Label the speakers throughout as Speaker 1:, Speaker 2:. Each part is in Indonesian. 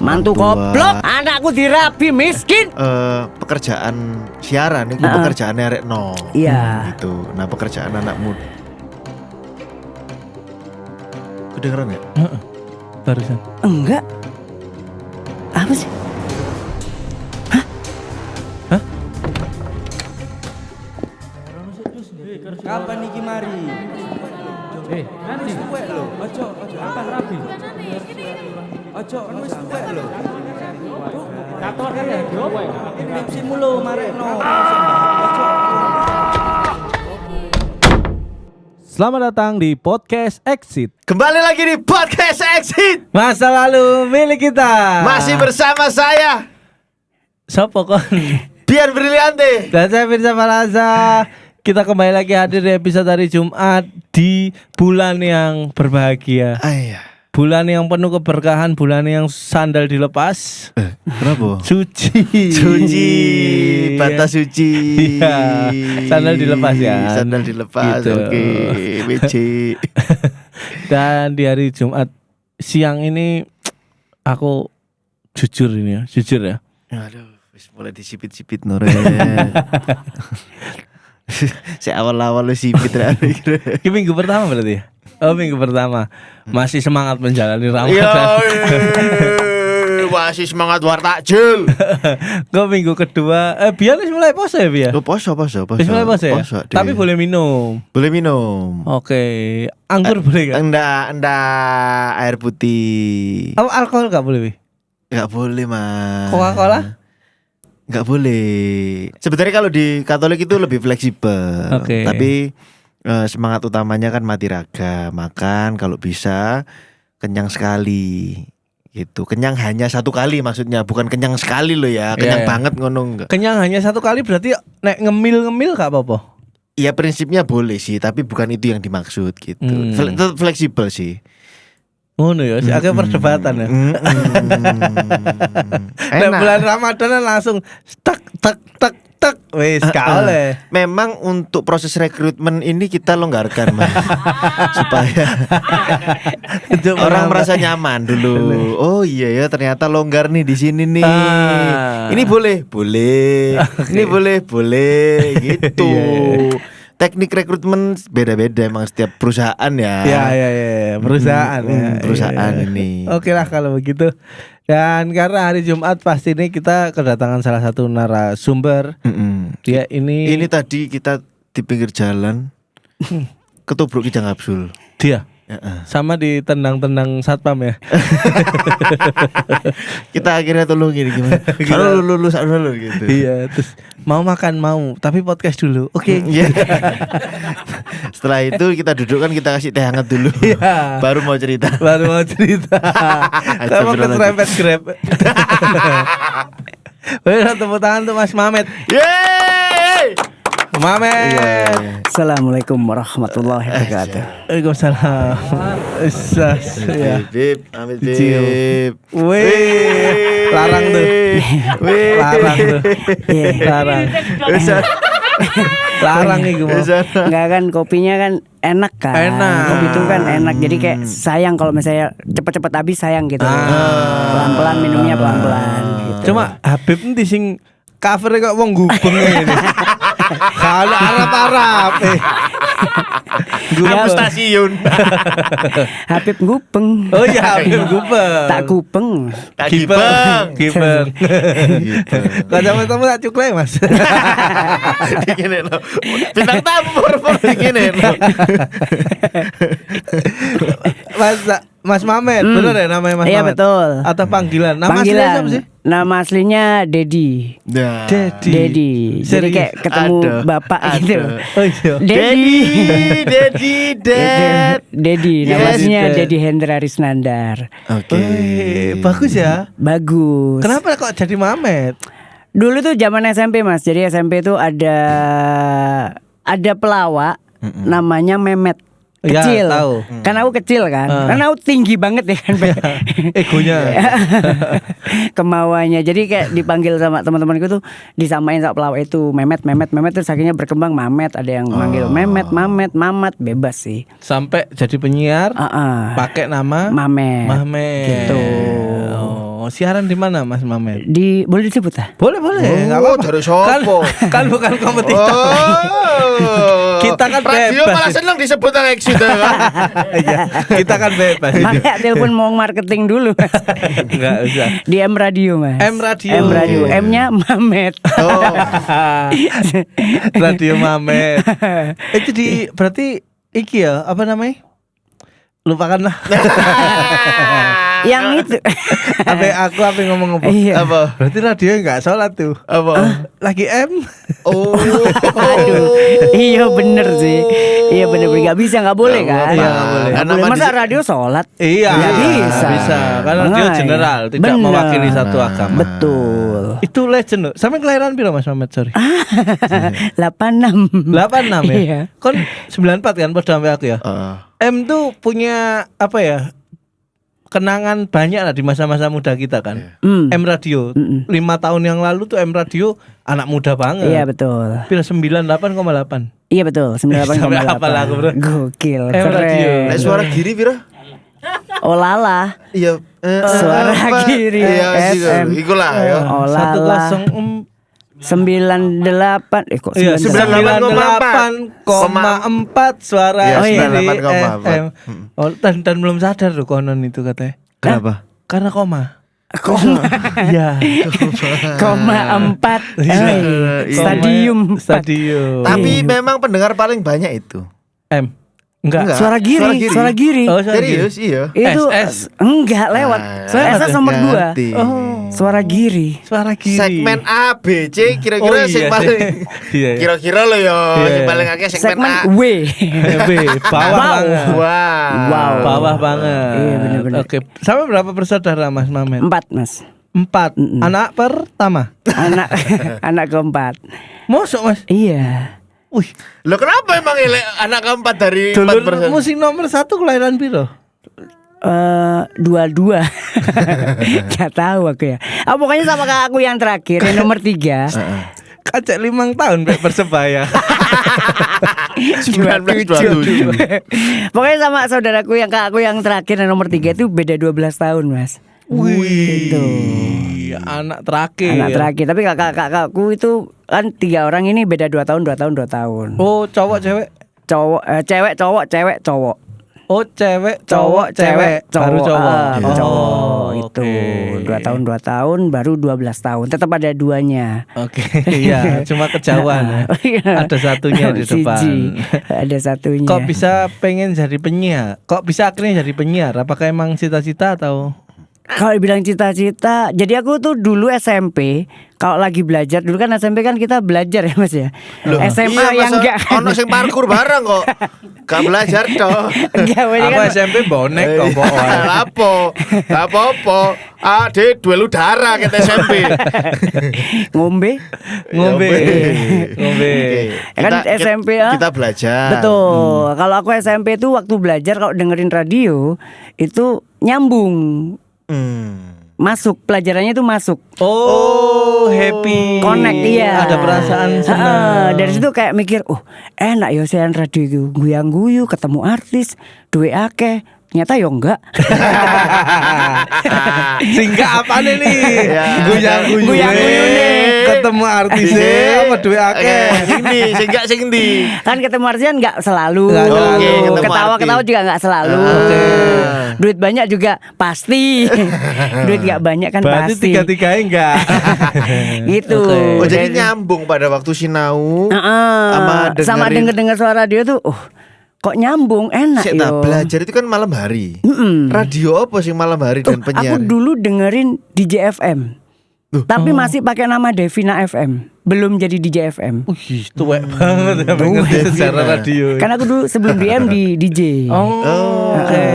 Speaker 1: Mantu goblok, anakku dirabi miskin.
Speaker 2: Pekerjaan siaran itu pekerjaan arek no.
Speaker 1: Iya.
Speaker 2: Gitu. Nah, pekerjaan anakmu. Kedengeran ya?
Speaker 3: Barusan.
Speaker 1: Enggak. Apa sih?
Speaker 4: Kapan iki mari?
Speaker 3: Nanti
Speaker 4: Tuwek lho. Ojo kapan rabi? Ojo wis tuwek lho.
Speaker 3: kator ya, diopo ya?
Speaker 4: Tipsimu lho marekno.
Speaker 3: Selamat datang di podcast Exit.
Speaker 2: Kembali lagi di podcast Exit.
Speaker 3: Masa lalu milik kita.
Speaker 2: Masih bersama saya
Speaker 3: Sopo kon?
Speaker 2: Biar Briliante.
Speaker 3: Dan saya Firza Falaza. Kita kembali lagi hadir di episode hari Jumat di bulan yang berbahagia.
Speaker 2: Ayah.
Speaker 3: Bulan yang penuh keberkahan, bulan yang sandal dilepas.
Speaker 2: Kenapa?
Speaker 3: Suci.
Speaker 2: Suci, batas suci.
Speaker 3: Iya, sandal dilepas ya.
Speaker 2: Sandal dilepas,
Speaker 3: Gitu.
Speaker 2: oke. WC.
Speaker 3: Dan di hari Jumat siang ini aku jujur ya.
Speaker 2: Aduh, wis mulai disipit-sipit Nore. Saya awal-awal lu sipit ya.
Speaker 3: Ini minggu pertama berarti ya? Oh, minggu pertama. Masih semangat menjalani
Speaker 2: Yo,
Speaker 3: Ramadan.
Speaker 2: masih semangat war takjil.
Speaker 3: Kok minggu kedua Biar wis mulai puasa ya, Biar?
Speaker 2: Lu poso.
Speaker 3: Wis mulai puasa ya? Tapi boleh minum.
Speaker 2: Boleh minum.
Speaker 3: Oke. Anggur boleh gak?
Speaker 2: Enggak air putih.
Speaker 3: Oh, alkohol gak boleh, Bi?
Speaker 2: Enggak boleh, Mas.
Speaker 3: Coca-Cola?
Speaker 2: Enggak boleh. Sebenarnya kalau di Katolik itu lebih fleksibel.
Speaker 3: Oke.
Speaker 2: Tapi semangat utamanya kan mati raga. Makan kalau bisa kenyang sekali. Gitu. Kenyang hanya satu kali maksudnya, bukan kenyang sekali loh ya. Kenyang
Speaker 3: Iya.
Speaker 2: banget ngono enggak.
Speaker 3: Kenyang hanya satu kali berarti nek ngemil gak apa-apa?
Speaker 2: Ya prinsipnya boleh sih, tapi bukan itu yang dimaksud gitu. Tetap fleksibel sih.
Speaker 3: Ngono ya, agak perdebatan ya. Nek
Speaker 2: Enak.
Speaker 3: bulan Ramadan langsung tak wis kaole.
Speaker 2: Memang untuk proses rekrutmen ini kita longgarkan, Mas. Supaya orang merasa nyaman dulu. Oh iya ya, ternyata longgar nih di sini nih. Ini boleh. Ini boleh gitu. Teknik rekrutmen beda-beda emang setiap perusahaan ya.
Speaker 3: Ya, perusahaan ya.
Speaker 2: Perusahaan
Speaker 3: Iya.
Speaker 2: ini.
Speaker 3: Oke lah kalau begitu. Dan karena hari Jumat pasti ini kita kedatangan salah satu narasumber. Dia ini
Speaker 2: tadi kita di pinggir jalan ketubruk kijang kapsul.
Speaker 3: dia sama ditendang-tendang satpam ya.
Speaker 2: Kita akhirnya tolongin gimana? Kalau lulus gitu.
Speaker 3: Iya, terus mau makan tapi podcast dulu. Oke.
Speaker 2: Iya. Setelah itu kita duduk kan kita kasih teh hangat dulu.
Speaker 3: Iya.
Speaker 2: Baru mau cerita.
Speaker 3: Saya mau keserempet Grab. Boleh tepuk tangan untuk Mas Mamet.
Speaker 2: Yeay!
Speaker 3: Mamet.
Speaker 2: Iya.
Speaker 1: Assalamualaikum warahmatullahi wabarakatuh.
Speaker 3: Waalaikumsalam. Sas. Ya.
Speaker 2: Bib, amit
Speaker 3: Cium.
Speaker 2: bib.
Speaker 3: Wih, larang tuh.
Speaker 2: Wih.
Speaker 3: Larang tuh. Larang. Larang nih gue.
Speaker 1: Enggak kan kopinya kan enak kan.
Speaker 3: Enak.
Speaker 1: Kopi itu kan enak. Jadi kayak sayang kalau misalnya cepet-cepet habis sayang gitu. Pelan-pelan minumnya pelan-pelan gitu.
Speaker 3: Cuma Habib nanti sing cover kok wong gubeng ini. Kalau Arab.
Speaker 2: Gubeng stasiun.
Speaker 1: Habib gupeng.
Speaker 3: Oh iya, Habib gubeng.
Speaker 1: Tak gupeng.
Speaker 2: Tak gibeng.
Speaker 3: Gibeng. Kalau kamu tak cuklek, Mas.
Speaker 2: Gini loh. Bintang tamu gini loh.
Speaker 3: Mas Mamet, bener ya namanya Mas
Speaker 1: Iya,
Speaker 3: Mamet?
Speaker 1: betul.
Speaker 3: Atau panggilan? Nama aslinya
Speaker 1: Panggilan.
Speaker 3: siapa sih?
Speaker 1: Nama aslinya Dedi.
Speaker 2: Nah.
Speaker 1: Dedi. Jadi
Speaker 3: Serius?
Speaker 1: kayak ketemu
Speaker 2: Aduh,
Speaker 1: bapak gitu.
Speaker 3: Oh iya.
Speaker 1: Dedi.
Speaker 2: Dad.
Speaker 1: Dedi.
Speaker 2: Yes,
Speaker 1: Namanya
Speaker 2: Dad.
Speaker 1: Dedi Hendra Risnandar.
Speaker 2: Oke.
Speaker 3: Bagus ya.
Speaker 1: Bagus.
Speaker 3: Kenapa kok jadi Mamet?
Speaker 1: Dulu tuh zaman SMP, Mas. Jadi SMP tuh ada pelawak namanya Memet.
Speaker 3: Ya,
Speaker 1: Kecil.
Speaker 3: tahu.
Speaker 1: Kan aku kecil kan. Karena aku tinggi banget ya kan.
Speaker 3: Egonya.
Speaker 1: Kemauannya. Jadi kayak dipanggil sama teman-temanku tuh disamain sama pelawak itu Memet terus akhirnya berkembang Mamet. Ada yang manggil Memet, Mamat, bebas sih.
Speaker 3: Sampai jadi penyiar
Speaker 1: Heeh.
Speaker 3: pakai nama
Speaker 1: Mamet.
Speaker 3: Mamet.
Speaker 1: Gitu.
Speaker 3: Oh, Oh, siaran di mana Mas Mamet?
Speaker 1: Boleh disebut ah?
Speaker 3: Boleh, enggak
Speaker 2: Oh,
Speaker 3: apa-apa.
Speaker 2: dari sopo?
Speaker 3: Kan bukan kompetitor.
Speaker 2: Oh.
Speaker 3: Kita kan
Speaker 2: radio
Speaker 3: bebas.
Speaker 2: malah seneng disebut nang exit kan.
Speaker 3: Iya, kita kan bebas ini.
Speaker 1: Makanya telepon mau marketing dulu.
Speaker 3: Enggak usah.
Speaker 1: Di M Radio Mas.
Speaker 3: M Radio.
Speaker 1: M Radio. M-nya Mamet.
Speaker 2: Oh.
Speaker 3: Radio Mamet. Itu berarti iki ya, apa namanya? Lupakanlah.
Speaker 1: Yang itu.
Speaker 3: Apa ngomong apa?
Speaker 1: Iya.
Speaker 2: Apa?
Speaker 3: Berarti radio enggak sholat tuh.
Speaker 2: Apa?
Speaker 3: Lagi M.
Speaker 2: Oh.
Speaker 1: Aduh. Iya bener sih. Iya bener nggak bisa nggak boleh
Speaker 2: Nggak
Speaker 1: kan?
Speaker 2: boleh.
Speaker 3: Iya, nggak boleh.
Speaker 1: Nggak
Speaker 2: Karena
Speaker 1: boleh. Masa
Speaker 2: mandi-
Speaker 1: radio sholat?
Speaker 3: Iya,
Speaker 1: Nggak bisa.
Speaker 3: Bisa. Karena radio
Speaker 1: Makanya.
Speaker 3: general, tidak
Speaker 1: Bener.
Speaker 3: mewakili satu agama.
Speaker 1: Betul.
Speaker 3: Itu legend loh. Sampai kelahiran piro Mas Mamet, sorry?
Speaker 1: 86.
Speaker 3: 86 ya?
Speaker 1: Iya.
Speaker 3: Kon 94 kan pada sampai aku ya. M tuh punya apa ya? Kenangan banyak lah di masa-masa muda kita kan. M Radio 5 tahun yang lalu tuh M Radio anak muda banget.
Speaker 1: Iya betul.
Speaker 3: Pira 98,8.
Speaker 1: Iya betul. 98,8.
Speaker 3: Sampai hafal aku, Bro.
Speaker 1: Gokil.
Speaker 3: M Radio.
Speaker 1: Keren.
Speaker 2: Nek suara giri pira?
Speaker 1: Oh lala.
Speaker 2: Iya.
Speaker 1: Suara
Speaker 2: apa?
Speaker 1: giri
Speaker 2: Iya,
Speaker 1: FM.
Speaker 2: iku lah ya.
Speaker 1: Oh lala. 98 kok
Speaker 3: Iya,
Speaker 1: 98?
Speaker 3: 98,4 suara
Speaker 2: Iya,
Speaker 3: Giri
Speaker 2: 98,4.
Speaker 3: FM. Oh, dan belum sadar loh konon itu katanya.
Speaker 2: Kenapa?
Speaker 3: Karena koma.
Speaker 1: Koma.
Speaker 3: Iya.
Speaker 1: 4.
Speaker 2: Iya.
Speaker 1: Stadium 4.
Speaker 3: Stadium.
Speaker 2: Tapi memang pendengar paling banyak itu.
Speaker 3: M. Enggak.
Speaker 1: Suara giri.
Speaker 2: Suara giri.
Speaker 3: Oh, suara giri.
Speaker 2: Serius iya.
Speaker 1: Itu
Speaker 3: SS.
Speaker 1: enggak lewat. Soalnya SS nomor 2.
Speaker 2: Ngerti.
Speaker 1: Suara giri.
Speaker 3: Suara giri.
Speaker 2: Segmen A, B, C kira-kira
Speaker 3: Oh,
Speaker 2: sing
Speaker 3: iya.
Speaker 2: paling
Speaker 3: Iya.
Speaker 2: kira-kira lo ya
Speaker 3: Iya.
Speaker 2: sing paling akeh segmen
Speaker 1: Segmen
Speaker 2: A.
Speaker 1: W.
Speaker 3: B, bawah
Speaker 1: Wow.
Speaker 3: banget.
Speaker 2: Wow.
Speaker 3: Bawah banget.
Speaker 1: Iya, bener-bener.
Speaker 3: Oke. Sampai berapa bersaudara Mas Mamet?
Speaker 1: 4 Mas.
Speaker 3: 4. Anak pertama.
Speaker 1: Anak keempat.
Speaker 3: Mosok Mas?
Speaker 1: Iya.
Speaker 3: Wih,
Speaker 2: Lo kenapa emang anak keempat dari 4
Speaker 3: dulur
Speaker 2: bersaudara?
Speaker 3: musik nomor 1 kelahiran piro?
Speaker 1: 2. Gak tahu aku ya. Pokoknya sama kakak aku yang terakhir yang nomor 3.
Speaker 3: Kacek 5 tahun Pak Persebaya.
Speaker 2: 1927.
Speaker 1: Pokoknya sama saudaraku yang kakakku yang terakhir yang nomor 3 itu beda 12 tahun Mas.
Speaker 3: Wih, anak terakhir.
Speaker 1: Anak terakhir. Tapi kakakku itu kan 3 orang ini beda 2 tahun 2 tahun 2 tahun.
Speaker 3: Oh, cowok cewek.
Speaker 1: Cewek cowok cewek cowok.
Speaker 3: Oh, cewek cowok cewek baru cowok.
Speaker 1: Cowok itu
Speaker 3: oke.
Speaker 1: 2 tahun 2 tahun baru 12 tahun. Tetap ada duanya.
Speaker 3: Oke, iya, cuma kejauhan ya.
Speaker 1: Oh, iya.
Speaker 3: Ada satunya di depan.
Speaker 1: Siji. Ada satunya.
Speaker 3: Kok bisa pengen jadi penyiar? Kok bisa akhirnya jadi penyiar? Apakah emang cita-cita atau?
Speaker 1: Kalau dibilang cita-cita, jadi aku tuh dulu SMP kalau lagi belajar dulu kan SMP kan kita belajar ya Mas ya. SMA
Speaker 2: iya,
Speaker 1: yang
Speaker 2: masa
Speaker 1: enggak
Speaker 2: ono sing parkur bareng kok. Gak belajar toh.
Speaker 1: enggak
Speaker 3: Aku
Speaker 1: kan
Speaker 3: SMP bonek kok pokoknya.
Speaker 2: Lapo? Gak apa-apa. Ade duel udara kita SMP.
Speaker 1: ngombe.
Speaker 3: Ngombe.
Speaker 2: Oke.
Speaker 3: Ngombe.
Speaker 1: Ya kan SMP ya.
Speaker 2: Kita belajar.
Speaker 1: Betul. Kalau aku SMP tuh waktu belajar kalau dengerin radio itu nyambung. Masuk pelajarannya itu masuk.
Speaker 3: Oh, happy.
Speaker 1: Connect iya.
Speaker 3: Ada perasaan senang.
Speaker 1: Dari situ kayak mikir, enak ya siaran radio itu. Guyang-guyu ketemu artis, duwe akeh. Ternyata ya enggak.
Speaker 3: Singkat apa nih?
Speaker 2: Ya.
Speaker 3: Guyang-guyu.
Speaker 1: Guyang-guyu nih.
Speaker 3: Ketemu artisnya apa duwe akeh.
Speaker 2: Sing di, sing gak sing di.
Speaker 1: Kan ketemu artis kan enggak selalu.
Speaker 3: Nggak selalu.
Speaker 2: Oke, ketemu
Speaker 1: Ketawa-ketawa
Speaker 2: artis.
Speaker 1: juga enggak selalu.
Speaker 3: Oke.
Speaker 1: Duit banyak juga pasti. Duit enggak banyak kan
Speaker 3: Berarti
Speaker 1: pasti.
Speaker 3: tiga-tiganya enggak.
Speaker 1: Gitu.
Speaker 3: Oke.
Speaker 2: Oh jadi
Speaker 1: Dari-
Speaker 2: nyambung pada waktu sinau.
Speaker 1: Sama
Speaker 2: dengerin-
Speaker 1: denger-denger suara radio tuh kok nyambung enak
Speaker 2: Sik, nah,
Speaker 1: yo.
Speaker 2: belajar itu kan malam hari. Radio apa sih malam hari dan penyiar?
Speaker 1: Aku dulu dengerin DJ FM. Tapi masih pakai nama Devina FM. Belum jadi DJ FM.
Speaker 3: Wih, tuwek banget ya ngerti sejarah radio.
Speaker 1: Kan aku dulu sebelum DM di DJ.
Speaker 3: Oke.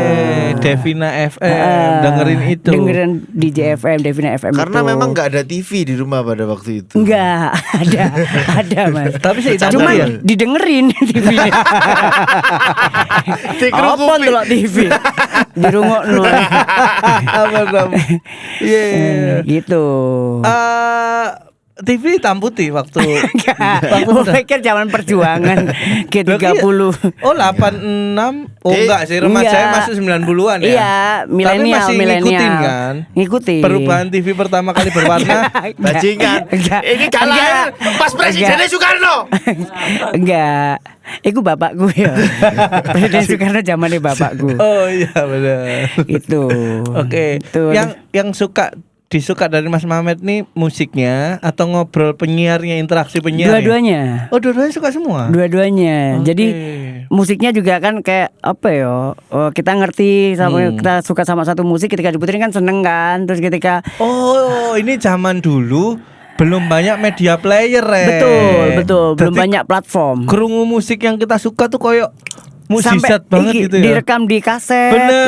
Speaker 3: Devina FM dengerin itu.
Speaker 1: Dengerin DJ FM, Devina FM
Speaker 2: Karena
Speaker 1: itu.
Speaker 2: memang nggak ada TV di rumah pada waktu itu.
Speaker 1: Enggak, ada Mas.
Speaker 3: Tapi sih
Speaker 1: Cuma
Speaker 3: ya.
Speaker 1: didengerin TV-nya. Apa tuh lo TV? Dirungokno.
Speaker 3: Apa dong? Iya.
Speaker 1: Gitu.
Speaker 3: TV hitam putih waktu
Speaker 1: Enggak, gue pikir zaman perjuangan G30.
Speaker 3: Oh 86. Oh enggak sih, remaja
Speaker 1: Enggak.
Speaker 3: saya masuk 90-an ya.
Speaker 1: Iya, milenial,
Speaker 3: Tapi masih
Speaker 1: milenial.
Speaker 3: ngikutin kan?
Speaker 1: Ngikutin.
Speaker 3: Perubahan TV pertama kali berwarna.
Speaker 2: Bajingan.
Speaker 1: Enggak.
Speaker 2: Ini gak lahir pas Presidennya Soekarno.
Speaker 1: Enggak. Iku bapakku ya. Presiden Soekarno zamannya bapakku.
Speaker 3: Oh iya benar.
Speaker 1: Itu.
Speaker 3: Oke.
Speaker 1: Itu.
Speaker 3: Yang disuka dari Mas Mamet nih musiknya atau ngobrol penyiarnya, interaksi penyiar?
Speaker 1: Dua-duanya.
Speaker 3: Oh, dua-duanya suka semua.
Speaker 1: Dua-duanya.
Speaker 3: Oke.
Speaker 1: Jadi musiknya juga kan kayak apa ya? Kita ngerti sama kita suka sama satu musik ketika diputerin kan seneng kan. Terus ketika
Speaker 3: Oh, ini zaman dulu belum banyak media player
Speaker 1: betul belum
Speaker 3: Berarti
Speaker 1: banyak platform.
Speaker 3: Krungu musik yang kita suka tuh koyo
Speaker 1: Sampai
Speaker 3: mukjizat banget gitu ya.
Speaker 1: direkam di kaset.
Speaker 3: Bener.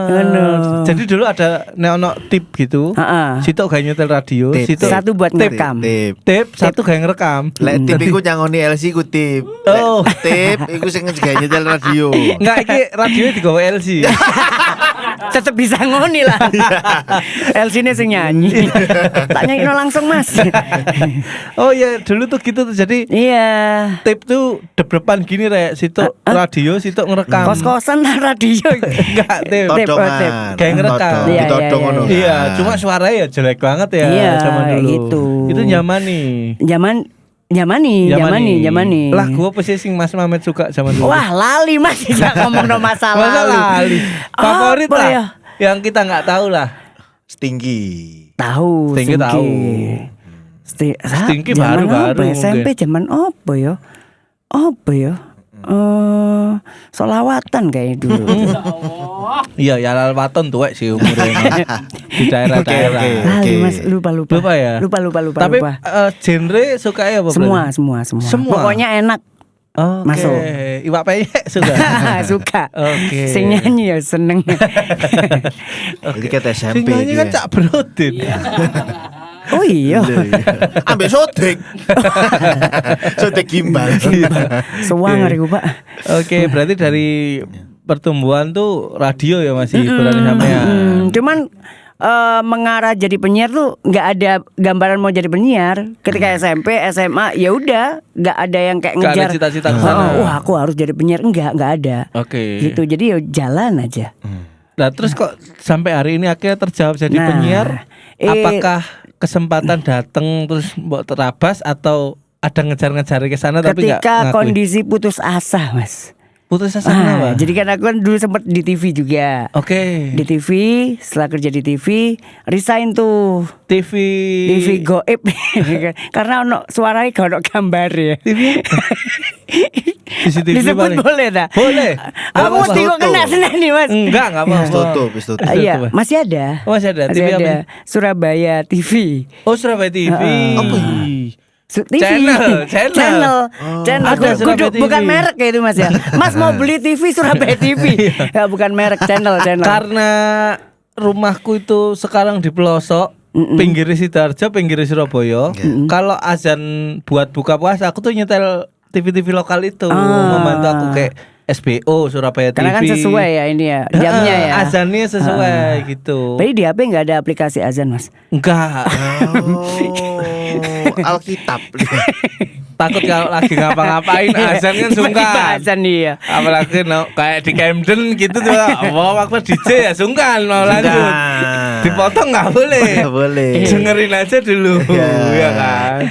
Speaker 1: Bener.
Speaker 3: Jadi dulu ada neono tip gitu.
Speaker 1: Ha-ha.
Speaker 3: Situ gak nyetel radio,
Speaker 2: Tip.
Speaker 3: situ
Speaker 1: Satu buat ngerekam.
Speaker 2: Tip.
Speaker 3: tip, satu gak ngerekam.
Speaker 2: Lek tip iku nyangoni LC ku tip.
Speaker 3: Oh.
Speaker 2: Tip iku sing ngejagain nyetel radio.
Speaker 3: Enggak, iki radio digawe LC.
Speaker 1: Tetep bisa ngoni lah. LC ini sing nyanyi. Tak nyanyi langsung Mas.
Speaker 3: Oh iya, dulu tuh gitu tuh. Jadi
Speaker 1: Iya.
Speaker 3: tip tuh depan gini rek, situ radio, situ ngerekam.
Speaker 1: Kos-kosan lah radio.
Speaker 3: Enggak, tip.
Speaker 2: Todongan.
Speaker 3: Kayak ngerekam.
Speaker 2: Todong.
Speaker 1: Iya,
Speaker 2: Ditodong
Speaker 1: iya,
Speaker 2: ngono.
Speaker 3: Iya, cuma suaranya ya jelek banget ya
Speaker 1: Iya,
Speaker 3: zaman dulu.
Speaker 1: gitu.
Speaker 3: Itu nyaman nih.
Speaker 1: Zaman nih.
Speaker 3: Lah gua apa sih sing Mas Mamet suka zaman dulu?
Speaker 1: Wah, lali Mas ya ngomong no masa
Speaker 3: Masa
Speaker 1: lalu.
Speaker 3: lali. Favorit
Speaker 1: Apa
Speaker 3: lah.
Speaker 1: ya?
Speaker 3: Yang kita nggak tahu lah.
Speaker 2: Stinggi.
Speaker 1: Tahu,
Speaker 3: Stingki tahu. Stingki
Speaker 1: Zaman
Speaker 3: baru-baru
Speaker 1: apa ya? SMP zaman apa ya? Apa ya? Solawatan kayak dulu.
Speaker 3: Iya, ya Lalwaton tuwek sih umurnya. Di daerah-daerah.
Speaker 2: Oke.
Speaker 1: Lali Mas, lupa.
Speaker 3: Lupa ya?
Speaker 1: Lupa.
Speaker 3: Tapi genre suka ya apa?
Speaker 1: Semua.
Speaker 3: Semua?
Speaker 1: Pokoknya enak.
Speaker 3: Oke.
Speaker 1: Masuk.
Speaker 3: Iwak peyek suka.
Speaker 1: Suka.
Speaker 3: Oke.
Speaker 1: Sing nyanyi ya seneng.
Speaker 2: Jadi kata
Speaker 3: Sing
Speaker 2: SMP
Speaker 3: nyanyi kan
Speaker 2: dia.
Speaker 3: Cak Brodin.
Speaker 1: Oh iya.
Speaker 2: Ambil sotek. Sotek gimbal.
Speaker 1: Sewanger iku, Pak.
Speaker 3: Oke, berarti dari pertumbuhan tuh radio ya masih hiburan sampean.
Speaker 1: Cuman mengarah jadi penyiar tuh nggak ada gambaran mau jadi penyiar. Ketika SMP, SMA ya udah nggak ada yang kayak
Speaker 3: Nggak ada
Speaker 1: ngejar.
Speaker 3: cita-cita ke sana.
Speaker 1: Wah aku harus jadi penyiar, nggak ada.
Speaker 3: Oke.
Speaker 1: Gitu jadi ya jalan aja.
Speaker 3: Nah, terus kok sampai hari ini akhirnya terjawab jadi
Speaker 1: Nah,
Speaker 3: penyiar?
Speaker 1: eh,
Speaker 3: Apakah kesempatan datang terus mbok terabas atau ada ngejar-ngejar ke sana tapi nggak
Speaker 1: Ketika
Speaker 3: ngakui?
Speaker 1: kondisi putus asa, Mas.
Speaker 3: Putus asa kenapa?
Speaker 1: Jadi kan aku kan dulu sempat di TV juga.
Speaker 3: Oke.
Speaker 1: Di TV, setelah kerja di TV, resign tuh.
Speaker 3: TV
Speaker 1: TV goib karena ono suaranya gak ono gambar ya.
Speaker 3: TV CCTV
Speaker 1: Disebut
Speaker 3: paling.
Speaker 1: boleh tak?
Speaker 3: Boleh.
Speaker 1: Aku
Speaker 2: Apa,
Speaker 1: mesti
Speaker 2: Mas?
Speaker 1: kok kena senang nih Mas.
Speaker 3: Enggak
Speaker 2: Wis
Speaker 3: apa-apa.
Speaker 2: tutup, wis tutup.
Speaker 1: Iya, masih ada.
Speaker 3: Oh, masih ada. TV apa?
Speaker 1: Surabaya TV.
Speaker 3: Oh, Surabaya TV.
Speaker 2: Apa
Speaker 1: TV.
Speaker 3: Channel.
Speaker 1: Channel.
Speaker 3: Ada Surabaya TV.
Speaker 1: Bukan merek ya itu Mas ya. Mas mau beli TV Surabaya TV. Ya bukan merek, channel.
Speaker 3: Karena rumahku itu sekarang di pelosok, pinggir Sidoarjo, pinggir Surabaya. Kalau azan buat buka puasa, aku tuh nyetel TV-TV lokal itu, membantu aku kayak SBO Surabaya TV.
Speaker 1: Karena kan sesuai ya ini ya, jamnya ya.
Speaker 3: Azannya sesuai gitu.
Speaker 1: Tapi di HP nggak ada aplikasi azan Mas.
Speaker 3: Enggak.
Speaker 2: Oh, Alkitab.
Speaker 3: Takut kalau lagi ngapa-ngapain azan kan
Speaker 1: Tiba-tiba
Speaker 3: sungkan.
Speaker 1: azan iya.
Speaker 3: Apalagi kayak di Camden gitu tuh. Wow, waktu DJ ya sungkan mau lanjut. Dipotong nggak boleh.
Speaker 2: Nggak boleh.
Speaker 3: Dengerin aja dulu,
Speaker 2: Ya.
Speaker 3: ya kan.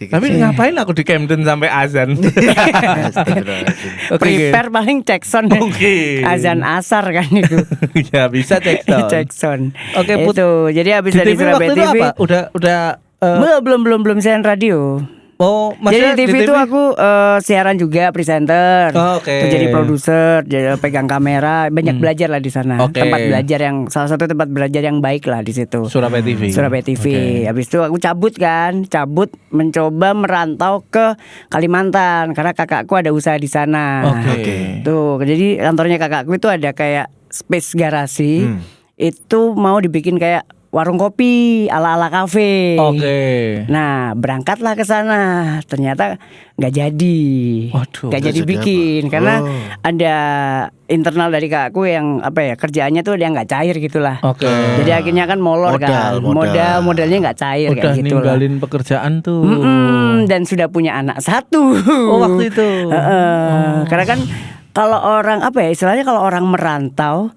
Speaker 3: Tapi ngapain aku di Camden sampai azan?
Speaker 2: Astagfirullahaladzim.
Speaker 3: Oke.
Speaker 1: Prepare paling cek sound.
Speaker 3: Oke.
Speaker 1: Azan asar kan itu.
Speaker 3: Ya bisa cek sound.
Speaker 1: Cek sound.
Speaker 3: Oke, Put.
Speaker 1: Itu. Jadi habis
Speaker 3: Di
Speaker 1: dari
Speaker 3: TV
Speaker 1: Surabaya
Speaker 3: waktu itu
Speaker 1: TV.
Speaker 3: apa? Udah
Speaker 1: Belum siaran radio.
Speaker 3: oh,
Speaker 1: Jadi
Speaker 3: maksudnya
Speaker 1: di TV itu aku siaran juga, presenter,
Speaker 3: Oh, oke.
Speaker 1: terus jadi produser, jadi pegang kamera, banyak belajar lah di sana.
Speaker 3: Oke.
Speaker 1: Tempat belajar yang salah satu tempat belajar yang baik lah di situ.
Speaker 3: Surabaya TV.
Speaker 1: Surabaya TV.
Speaker 3: Oke.
Speaker 1: Habis itu aku cabut mencoba merantau ke Kalimantan karena kakakku ada usaha di sana.
Speaker 3: Oke.
Speaker 1: Tuh, jadi kantornya kakakku itu ada kayak space garasi. Itu mau dibikin kayak warung kopi ala-ala kafe.
Speaker 3: Oke.
Speaker 1: Nah, berangkatlah ke sana. Ternyata nggak jadi.
Speaker 3: Waduh,
Speaker 1: nggak jadi
Speaker 2: jadi
Speaker 1: bikin
Speaker 2: apa?
Speaker 1: karena
Speaker 2: Oh.
Speaker 1: ada internal dari kakakku yang kerjaannya tuh dia nggak cair gitulah.
Speaker 3: Oke.
Speaker 1: Jadi akhirnya kan molor kan. Modalnya nggak cair
Speaker 3: Udah
Speaker 1: kayak gitu lah.
Speaker 3: ninggalin pekerjaan tuh.
Speaker 1: Dan sudah punya anak 1.
Speaker 3: Oh, waktu itu.
Speaker 1: Karena kan kalau orang istilahnya kalau orang merantau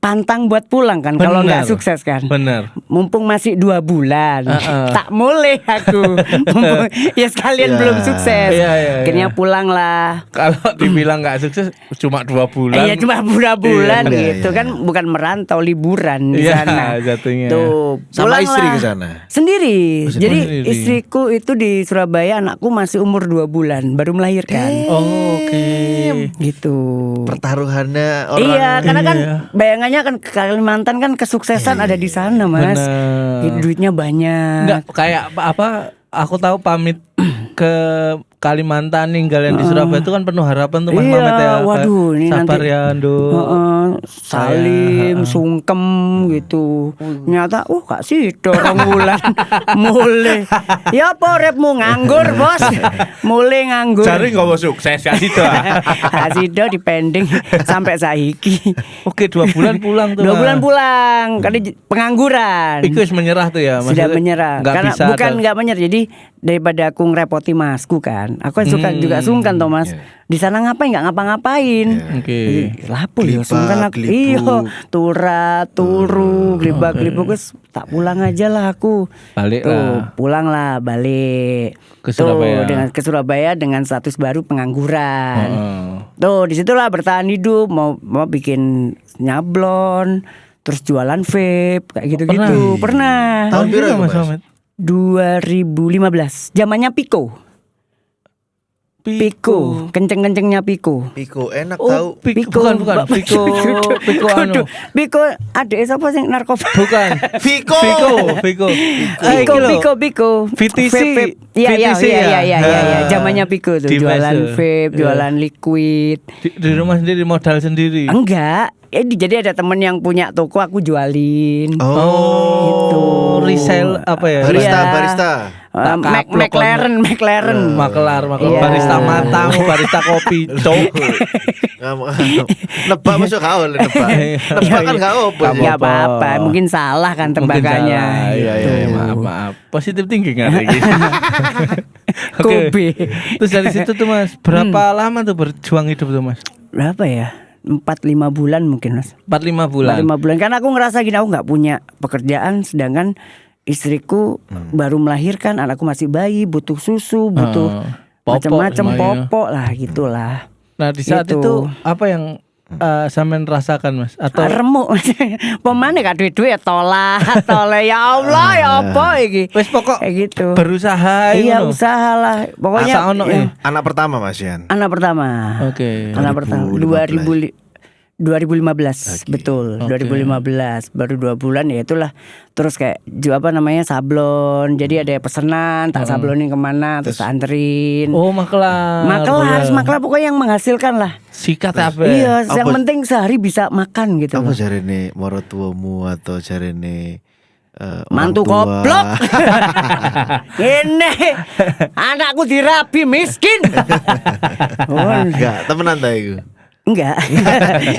Speaker 1: pantang buat pulang kan kalau nggak
Speaker 3: Benar.
Speaker 1: sukses kan.
Speaker 3: Bener.
Speaker 1: Mumpung masih 2 bulan, tak mulai aku. Mumpung ya sekalian
Speaker 2: Iya.
Speaker 1: belum sukses.
Speaker 3: Iya.
Speaker 1: Akhirnya pulang lah.
Speaker 3: Kalau dibilang nggak sukses cuma 2 bulan.
Speaker 1: Iya cuma bulan
Speaker 2: Iya,
Speaker 1: gitu
Speaker 2: iya.
Speaker 1: kan, bukan merantau liburan di
Speaker 3: Iya,
Speaker 1: sana.
Speaker 3: jatuhnya.
Speaker 1: Tuh,
Speaker 2: Sama
Speaker 1: pulanglah.
Speaker 2: istri ke sana?
Speaker 1: Sendiri. Jadi
Speaker 3: sendiri.
Speaker 1: istriku itu di Surabaya, anakku masih umur 2 bulan, baru melahirkan.
Speaker 3: Oh, oke.
Speaker 1: Gitu.
Speaker 2: Pertaruhannya orang.
Speaker 1: Iya, karena kan
Speaker 3: Iya.
Speaker 1: bayangannya kan ke Kalimantan kan kesuksesan ada di sana, Mas.
Speaker 3: Bener.
Speaker 1: Duitnya banyak.
Speaker 3: Enggak kayak apa? Aku tahu pamit ke Kalimantan ninggalin di Surabaya itu kan penuh harapan tuh Mas
Speaker 1: Iya,
Speaker 3: Mamet ya.
Speaker 1: waduh, ini
Speaker 3: sabar
Speaker 1: nanti-
Speaker 3: ya, Nduk.
Speaker 1: Salim, sungkem gitu. Ternyata, Kak Sido orang bulan mulai. Ya apa repmu nganggur, Bos? Mulai nganggur.
Speaker 3: nggak mau sukses ya situ.
Speaker 1: Kak Sido dipending sampai saiki.
Speaker 3: Oke, 2 bulan pulang tuh.
Speaker 1: 2
Speaker 3: Mas.
Speaker 1: bulan pulang, karena pengangguran.
Speaker 3: Iku wis menyerah tuh ya,
Speaker 1: Sudah
Speaker 3: maksudnya
Speaker 1: menyerah.
Speaker 3: nggak
Speaker 1: Karena
Speaker 3: bisa
Speaker 1: bukan
Speaker 3: atau-
Speaker 1: nggak menyerah. Jadi daripada aku ngerepoti masku kan, aku kan suka juga sungkan Thomas. Di sana ngapain nggak ngapa-ngapain.
Speaker 3: Oke.
Speaker 1: Lapo ya
Speaker 2: Glibak,
Speaker 1: sungkan aku.
Speaker 2: glibuk.
Speaker 1: Iya, turah, turu, glibak-glibuk wis tak pulang aja lah aku.
Speaker 3: Balik
Speaker 1: Tuh,
Speaker 3: lah.
Speaker 1: pulang lah balik.
Speaker 3: Ke
Speaker 1: Tuh,
Speaker 3: Surabaya.
Speaker 1: ke Surabaya dengan status baru pengangguran.
Speaker 3: Heeh.
Speaker 1: Tuh, disitulah bertahan hidup, mau bikin nyablon, terus jualan vape kayak gitu-gitu. Pernah.
Speaker 2: Tahun
Speaker 3: Gila,
Speaker 2: berapa,
Speaker 3: Mas
Speaker 2: Mas?
Speaker 3: Mamet?
Speaker 1: 2015, zamannya Pico. Pico, kenceng-kencengnya Pico.
Speaker 2: Piko enak
Speaker 3: Oh,
Speaker 2: tahu.
Speaker 3: Pico. Bukan. Pico anu.
Speaker 1: Pico, adek siapa sing narkoba?
Speaker 3: Bukan.
Speaker 2: Viko.
Speaker 3: Pico.
Speaker 1: Pico.
Speaker 3: VTC.
Speaker 1: Vape. Iya,
Speaker 3: VTC ya?
Speaker 1: zamannya Pico tuh,
Speaker 3: Di
Speaker 1: jualan
Speaker 3: Mesu.
Speaker 1: vape, jualan liquid.
Speaker 3: Di rumah sendiri modal sendiri.
Speaker 1: Enggak, jadi ada temen yang punya toko, aku jualin.
Speaker 2: Oh.
Speaker 1: Gitu.
Speaker 3: Resell apa ya?
Speaker 2: Barista,
Speaker 1: Iya.
Speaker 2: barista.
Speaker 1: McLaren.
Speaker 3: Makelar,
Speaker 1: Iya.
Speaker 3: barista matang, barista kopi, cok.
Speaker 2: Nebak masuk gaul nebak. Nebak kan gak apa.
Speaker 3: Nggak
Speaker 1: Gak
Speaker 3: apa-apa.
Speaker 1: apa-apa, mungkin salah kan tebakannya.
Speaker 3: Iya,
Speaker 1: gitu.
Speaker 3: maaf. Positif tinggi kan lagi.
Speaker 1: Kobe.
Speaker 3: Terus dari situ tuh Mas, berapa lama tuh berjuang hidup tuh Mas?
Speaker 1: Berapa ya? 4-5 bulan mungkin, Mas.
Speaker 3: 4-5 bulan.
Speaker 1: 4-5 bulan. Karena aku ngerasa gini, aku gak punya pekerjaan, sedangkan istriku baru melahirkan, anakku masih bayi, butuh susu, butuh
Speaker 3: popok
Speaker 1: macam-macam
Speaker 3: semuanya.
Speaker 1: popok lah gitulah.
Speaker 3: Nah, di saat
Speaker 1: Gitu.
Speaker 3: itu apa yang sampean rasakan Mas? Atau
Speaker 1: Remuk. Pemane gak duit-duit ya tolak ya Allah ya apa iki.
Speaker 3: wes pokok
Speaker 1: Kayak gitu.
Speaker 3: berusaha
Speaker 1: Iya,
Speaker 3: ngono?
Speaker 1: usaha lah. Pokoknya
Speaker 3: Asa ono
Speaker 1: ya,
Speaker 2: Anak pertama Mas Yan.
Speaker 1: anak pertama.
Speaker 3: Oke.
Speaker 1: Anak pertama 2015 betul. 2015 baru 2 bulan ya itulah. Terus kayak sablon. Jadi ada pesanan, tak sablonin kemana, terus anterin.
Speaker 3: Oh, makelar.
Speaker 1: Harus makelar pokoknya yang menghasilkan lah.
Speaker 3: Sikat apa?
Speaker 1: Iya, yang
Speaker 2: Apa?
Speaker 1: penting sehari bisa makan gitu.
Speaker 2: Apa
Speaker 1: loh.
Speaker 2: jarene morotuamu atau jarene
Speaker 1: Mantu
Speaker 2: orang tua?
Speaker 1: goblok. Ini anakku dirabi miskin.
Speaker 2: Enggak, temenan ta iku.
Speaker 1: Enggak.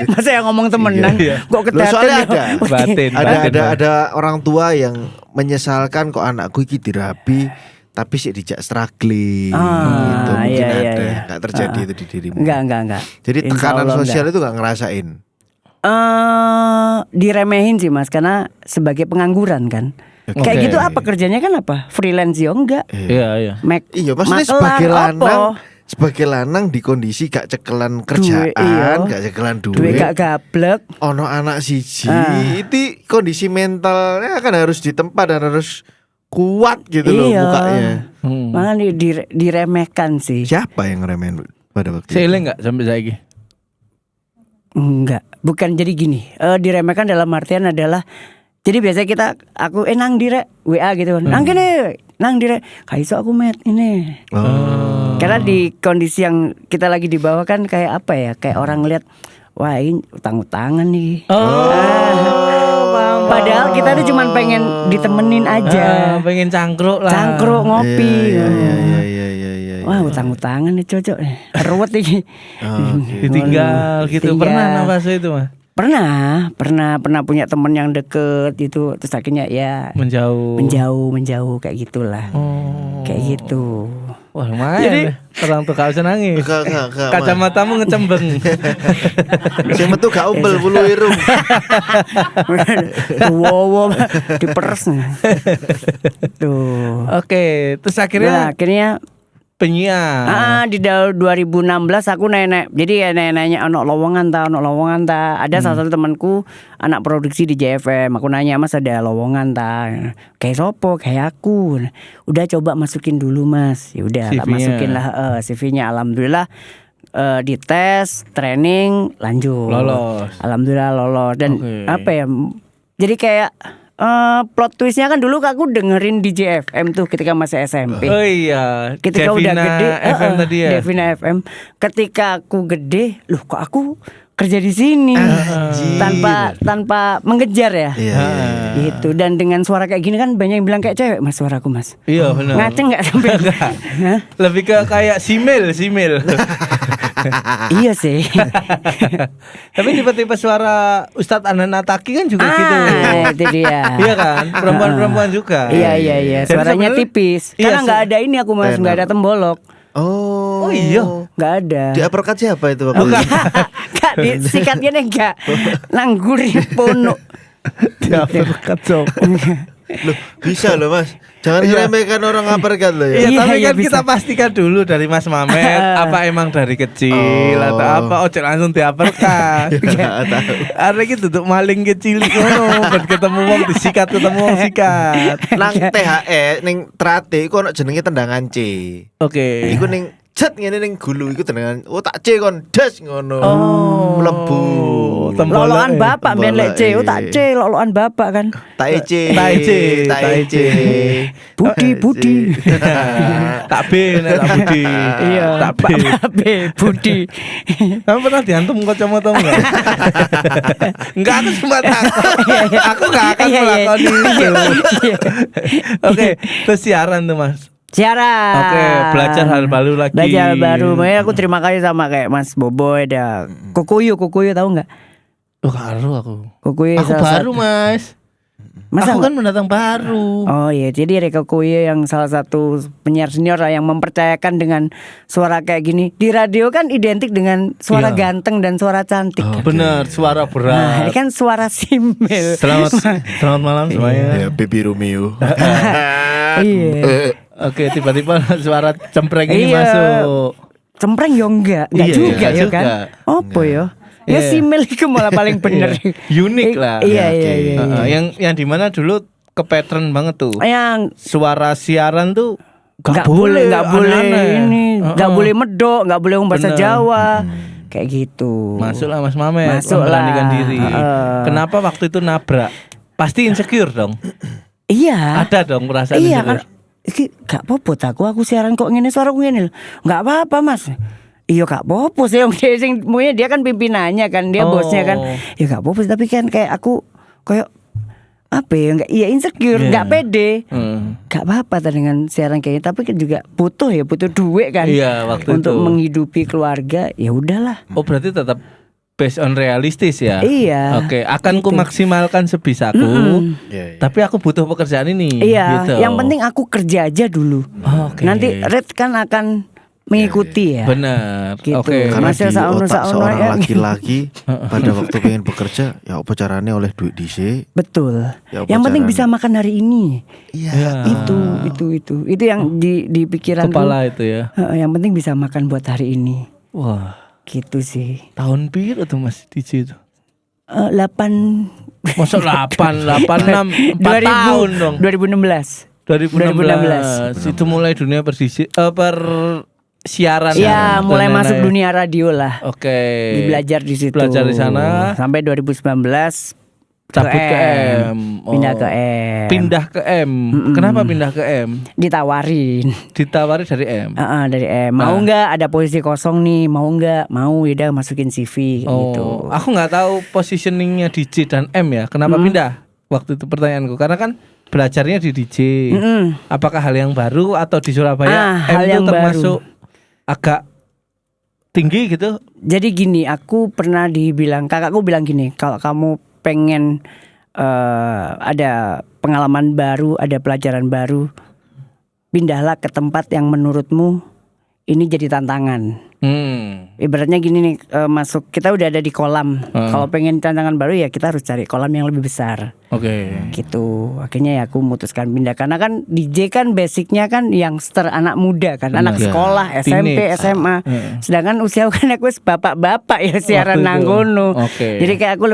Speaker 1: Masa yang ngomong temenan
Speaker 3: Iya.
Speaker 1: kok
Speaker 2: Loh, soalnya
Speaker 1: kedaten ya?
Speaker 3: Batin.
Speaker 2: Ada orang tua yang menyesalkan kok anakku iki dirabi tapi sih dijak struggling gitu. Mungkin
Speaker 1: iya,
Speaker 2: ada.
Speaker 1: iya.
Speaker 2: Enggak terjadi itu di dirimu.
Speaker 1: Enggak.
Speaker 2: Jadi
Speaker 1: Insya
Speaker 2: tekanan
Speaker 1: Allah
Speaker 2: sosial
Speaker 1: enggak.
Speaker 2: itu enggak ngerasain.
Speaker 1: Diremehin sih Mas, karena sebagai pengangguran kan. Kayak
Speaker 3: Oke.
Speaker 1: gitu apa kerjanya kan apa? Freelance ya enggak.
Speaker 3: Iya.
Speaker 2: Iya, maksudnya
Speaker 1: Makelar,
Speaker 2: sebagai lanang,
Speaker 1: apa?
Speaker 2: sebagai lanang di kondisi gak cekelan
Speaker 1: Duit,
Speaker 2: kerjaan,
Speaker 1: iya.
Speaker 2: gak cekelan
Speaker 1: Duit
Speaker 2: duit.
Speaker 1: gak gablek.
Speaker 2: Ono anak siji,
Speaker 1: Ah.
Speaker 2: itu kondisi mentalnya kan harus ditempa dan harus kuat gitu loh
Speaker 1: Iya.
Speaker 2: mukanya.
Speaker 1: Malah diremehkan sih.
Speaker 2: Siapa yang ngeremehin pada waktu itu?
Speaker 3: Seeling enggak sampai saiki?
Speaker 1: Enggak, bukan jadi gini. Diremehkan dalam artian adalah jadi biasanya aku nang direk WA gitu kan. Nang kene, nang direk. Kaiso aku met ini.
Speaker 2: Oh.
Speaker 1: Karena di kondisi yang kita lagi di bawah kan kayak apa ya? Kayak orang ngeliat, wah ini utang-utangan nih.
Speaker 3: Oh,
Speaker 1: Padahal kita tuh cuma pengen ditemenin aja.
Speaker 3: Pengen cangkruk lah.
Speaker 1: Cangkruk ngopi.
Speaker 2: Iya.
Speaker 1: Wah, utang-utangan nih cocok. Ruwet iki.
Speaker 3: Ditinggal gitu.
Speaker 1: Ditinggal.
Speaker 3: Pernah fase itu Mas?
Speaker 1: Pernah punya temen yang deket gitu, terus akhirnya ya menjauh kayak gitulah. Kayak gitu.
Speaker 3: Wah lumayan.
Speaker 1: Jadi
Speaker 3: orang tuh gak usah nangis. Kacamatamu ngecembeng.
Speaker 2: Sing metu gak umbel bulu irung.
Speaker 1: wow diperes. Tuh.
Speaker 3: Oke, terus akhirnya penyiar.
Speaker 1: Di 2016 aku nenek. Jadi ya nenek-nenek ono lowongan ta. Ada salah satu temanku anak produksi di JFM. Aku nanya, "Mas ada lowongan ta?" Kayak sopo? Kayak aku. Udah coba masukin dulu, Mas. Ya udah, tak masukin lah CV-nya. Alhamdulillah dites, training, lanjut.
Speaker 3: Lolos.
Speaker 1: Alhamdulillah lolos. Dan apa ya? Jadi kayak plot twistnya kan dulu aku dengerin di JFM tuh ketika masih SMP.
Speaker 3: Oh iya.
Speaker 1: Ketika
Speaker 3: Devina
Speaker 1: udah gede
Speaker 3: FM tadi ya.
Speaker 1: Devina FM. Ketika aku gede, loh kok aku kerja di sini tanpa mengejar ya. Gitu. Dan dengan suara kayak gini kan banyak yang bilang kayak cewek Mas suaraku Mas.
Speaker 3: Iya benar.
Speaker 1: Ngaceng nggak sampai?
Speaker 3: Lebih ke kayak simil.
Speaker 1: Iya sih.
Speaker 3: Tapi tiba-tiba suara Ustadz Anan Nataki kan juga gitu.
Speaker 1: Itu dia.
Speaker 3: Iya kan, perempuan juga.
Speaker 1: Iya. Suaranya tipis. Karena nggak ada ini aku Mas, nggak ada tembolok.
Speaker 2: Oh
Speaker 3: iya,
Speaker 1: nggak ada.
Speaker 2: Di uppercut siapa itu?
Speaker 1: Enggak, sikatnya enggak. Nangguri pono.
Speaker 3: Di uppercut sok.
Speaker 2: Loh, bisa loh Mas. Jangan ngeremehkan orang uppercut loh ya.
Speaker 3: Iya, tapi kan
Speaker 1: bisa.
Speaker 3: kita pastikan dulu dari Mas Mamet apa emang dari kecil atau apa ojo langsung di uppercut. Ada gitu tuh maling kecil ngono, ben ketemu wong disikat ketemu wong sikat.
Speaker 2: Nang THE ning Trate iku ono jenenge tendangan C.
Speaker 3: Oke.
Speaker 2: Iku ning cet ngene ning gulu iku tendangan. Oh tak C kon das ngono. Mlebu.
Speaker 1: Lolokan bapak ben lek C, tak C lolokan bapak kan.
Speaker 2: Tak C.
Speaker 1: Budi.
Speaker 3: Tak B, tak Budi.
Speaker 1: Iya,
Speaker 3: tak B.
Speaker 1: Budi.
Speaker 3: Kamu pernah diantum kacamata enggak? Enggak, aku cuma takut. Aku enggak akan melakukan itu. Oke, terus siaran tuh Mas.
Speaker 1: Siaran.
Speaker 3: Oke, belajar hal baru lagi.
Speaker 1: Belajar baru. Makanya aku terima kasih sama kayak Mas Boboy ada Kukuyu tahu nggak?
Speaker 3: Baru aku.
Speaker 1: Kukuyu
Speaker 3: aku baru Mas.
Speaker 1: Masa
Speaker 3: aku kan mendatang baru.
Speaker 1: Oh iya, jadi ada Kukuyu yang salah satu penyiar senior yang mempercayakan dengan suara kayak gini. Di radio kan identik dengan suara ganteng dan suara cantik.
Speaker 3: Benar, suara berat.
Speaker 1: Nah, ini kan suara simil.
Speaker 3: Selamat malam semuanya.
Speaker 2: Ya, Baby Romeo.
Speaker 1: Iya.
Speaker 3: Oke, tiba-tiba suara cempreng ini masuk.
Speaker 1: Cempreng yo enggak juga ya kan. Opo yo? Ya simil itu malah paling bener.
Speaker 3: Unik lah.
Speaker 1: Iya.
Speaker 3: Yang dimana dulu ke pattern banget tuh.
Speaker 1: Yang
Speaker 3: suara siaran tuh
Speaker 1: nggak boleh ini, nggak boleh medok, nggak boleh bahasa Jawa. Kayak gitu.
Speaker 3: Masuklah Mas Mamet,
Speaker 1: memberanikan
Speaker 3: diri. Kenapa waktu itu nabrak? Pasti insecure dong.
Speaker 1: Iya.
Speaker 3: Ada dong perasaan
Speaker 1: iya,
Speaker 3: insecure.
Speaker 1: Iki gak apa-apa aku siaran kok ngene suaraku ngene. Enggak apa-apa, Mas. Iya gak apa-apa sih dia kan pimpinannya kan, dia bosnya kan. Ya gak apa-apa tapi kan kayak aku kayak apa ya enggak insecure, enggak pede. Gak apa-apa dengan siaran kayak tapi kan juga butuh duit kan.
Speaker 3: Iya, waktu
Speaker 1: untuk
Speaker 3: itu.
Speaker 1: menghidupi keluarga, ya udahlah.
Speaker 3: Oh, berarti tetap based on realistis ya.
Speaker 1: Iya.
Speaker 3: Oke, akan ku maksimalkan sebisaku. Tapi aku butuh pekerjaan ini.
Speaker 1: Iya.
Speaker 3: Gitu.
Speaker 1: Yang penting aku kerja aja dulu.
Speaker 3: Oke.
Speaker 1: Nanti Red kan akan mengikuti ya.
Speaker 3: Benar.
Speaker 1: Gitu.
Speaker 3: Oke.
Speaker 2: Karena
Speaker 1: Masih
Speaker 2: di otak seorang
Speaker 1: ya.
Speaker 2: laki-laki pada waktu pengen bekerja, ya apa caranya oleh duit dhisik.
Speaker 1: Betul.
Speaker 2: Ya,
Speaker 1: yang penting
Speaker 2: caranya?
Speaker 1: bisa makan hari ini.
Speaker 2: Iya.
Speaker 1: Itu yang di pikiranku.
Speaker 3: Kepala itu ya.
Speaker 1: Yang penting bisa makan buat hari ini.
Speaker 3: Wah.
Speaker 1: Gitu sih.
Speaker 3: Tahun piro tuh Mas DJ itu?
Speaker 1: 8
Speaker 3: Masa 8, 86, 4 tahun dong.
Speaker 1: 2016.
Speaker 3: 2016. Itu mulai dunia siaran.
Speaker 1: Iya, mulai masuk dunia radio lah.
Speaker 3: Oke.
Speaker 1: Belajar di situ.
Speaker 3: Belajar di sana
Speaker 1: sampai 2019
Speaker 3: cabut ke M.
Speaker 1: Pindah ke M.
Speaker 3: Pindah ke M. Kenapa pindah ke M?
Speaker 1: Ditawarin
Speaker 3: dari M.
Speaker 1: Dari M. Mau nggak ada posisi kosong nih? Mau nggak? Mau, udah masukin CV gitu.
Speaker 3: Aku nggak tahu positioningnya di C dan M ya. Kenapa pindah? waktu itu pertanyaanku karena kan belajarnya di DJ. Apakah hal yang baru atau di Surabaya
Speaker 1: hal
Speaker 3: itu
Speaker 1: yang
Speaker 3: termasuk agak tinggi gitu?
Speaker 1: Jadi gini, aku pernah dibilang, kakakku bilang gini, kalau kamu pengen ada pengalaman baru, ada pelajaran baru, pindahlah ke tempat yang menurutmu ini jadi tantangan. Ibaratnya gini nih, masuk, kita udah ada di kolam. Kalau pengen tantangan baru ya kita harus cari kolam yang lebih besar.
Speaker 3: Oke.
Speaker 1: Gitu. Akhirnya ya aku memutuskan pindah karena kan DJ kan basicnya kan youngster, anak muda kan, anak sekolah, SMP, SMA. Sedangkan usia kan aku bapak-bapak ya siaran nanggono. Jadi kayak aku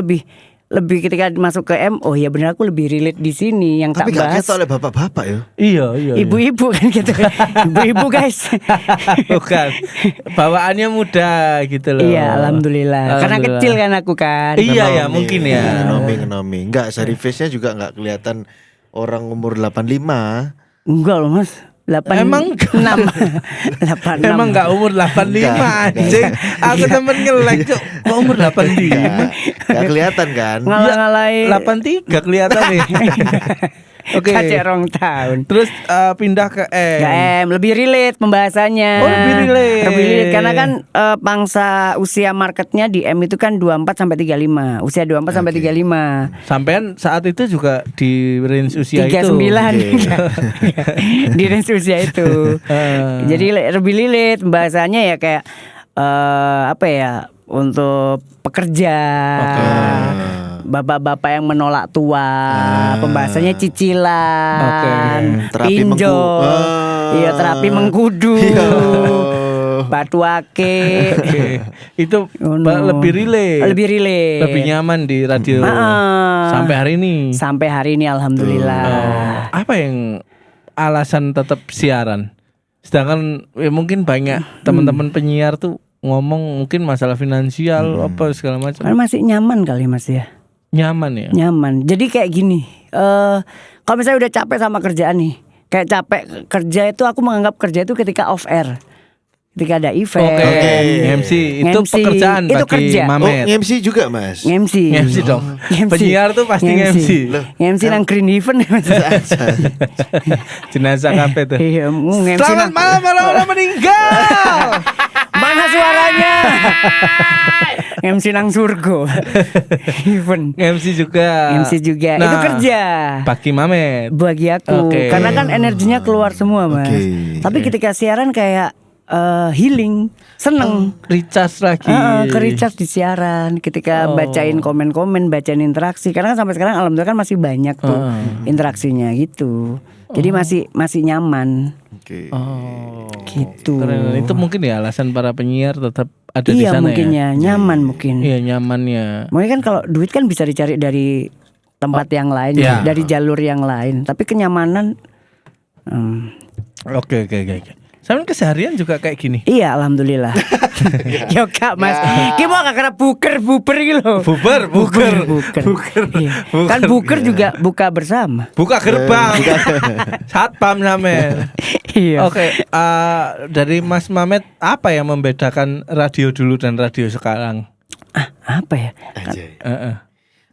Speaker 1: lebih ketika masuk ke oh ya benar aku lebih relate di sini yang
Speaker 2: tapi
Speaker 1: tak bahas.
Speaker 2: Tapi gak oleh bapak-bapak ya.
Speaker 3: Iya.
Speaker 1: Ibu-ibu kan gitu. Ibu-ibu guys.
Speaker 3: Bukan. Bawaannya muda gitu loh.
Speaker 1: Iya, alhamdulillah. Karena kecil kan aku kan.
Speaker 3: Iya ya, mungkin ya.
Speaker 2: Ngenomi. Enggak, dari face-nya juga enggak kelihatan orang umur 85.
Speaker 1: Enggak loh, Mas. 86.
Speaker 3: Emang enggak umur 85 anjing. Aku temen nge-like cuk. Kok umur 85?
Speaker 2: Enggak kelihatan kan?
Speaker 1: Ngalah-ngalahin
Speaker 3: 83 kelihatan nih. Oke.
Speaker 1: Kacek rong tahun.
Speaker 3: Terus pindah ke M.
Speaker 1: Lebih relate pembahasannya.
Speaker 3: Oh, lebih relate.
Speaker 1: Karena kan pangsa usia marketnya di M itu kan 24 sampai 35. Usia 24 sampai 35.
Speaker 3: Sampean saat itu juga di range usia
Speaker 1: 39.
Speaker 3: itu.
Speaker 1: Di range usia itu. Jadi lebih relate pembahasannya ya kayak apa ya, untuk pekerja. Bapak-bapak yang menolak tua, pembahasannya cicilan, pinjol, iya terapi mengkudu, batu ake,
Speaker 3: itu lebih relate, lebih nyaman di radio sampai hari ini. Alhamdulillah. Apa yang alasan tetap siaran? Sedangkan mungkin banyak teman-teman penyiar tuh ngomong mungkin masalah finansial apa segala macam.
Speaker 1: Masih nyaman kali Mas ya.
Speaker 3: Nyaman ya.
Speaker 1: Nyaman. Jadi kayak gini. Kalau misalnya udah capek sama kerjaan nih, kayak capek kerja itu aku menganggap kerja itu ketika off air. Ketika ada event.
Speaker 3: MC itu pekerjaan
Speaker 1: itu
Speaker 3: bagi
Speaker 1: kerja.
Speaker 3: Mamet.
Speaker 2: MC juga Mas.
Speaker 1: MC
Speaker 3: dong. Penyiar tuh pasti MC.
Speaker 1: MC nang Green Heaven.
Speaker 3: Jenazah kafe tuh.
Speaker 1: Iya,
Speaker 3: selamat malam orang meninggal.
Speaker 1: Mana suaranya? MC nang surga. Heaven.
Speaker 3: MC juga.
Speaker 1: Nah, itu kerja.
Speaker 3: Bagi Mamet.
Speaker 1: Bagi aku. Karena kan energinya keluar semua, Mas. Tapi ketika siaran kayak healing, seneng,
Speaker 3: recharge lagi,
Speaker 1: recharge di siaran. Ketika bacain komen-komen, bacain interaksi. Karena kan sampai sekarang alhamdulillah kan masih banyak tuh interaksinya gitu. Jadi masih nyaman. Gitu.
Speaker 3: Keren. Itu mungkin ya alasan para penyiar tetap ada di sana.
Speaker 1: Iya mungkin ya, nyaman mungkin.
Speaker 3: Iya nyamannya.
Speaker 1: Mungkin kan kalau duit kan bisa dicari dari tempat yang lain, dari jalur yang lain. Tapi kenyamanan.
Speaker 3: Oke. Sampai keseharian juga kayak gini.
Speaker 1: Iya, alhamdulillah. Yo Kak Mas, ki mau kakak buber gitu.
Speaker 3: Buber.
Speaker 1: Iya. Kan buker juga buka bersama.
Speaker 3: Buka gerbang. Satpam namanya.
Speaker 1: Iya.
Speaker 3: Oke, dari Mas Mamet apa yang membedakan radio dulu dan radio sekarang?
Speaker 1: Apa ya?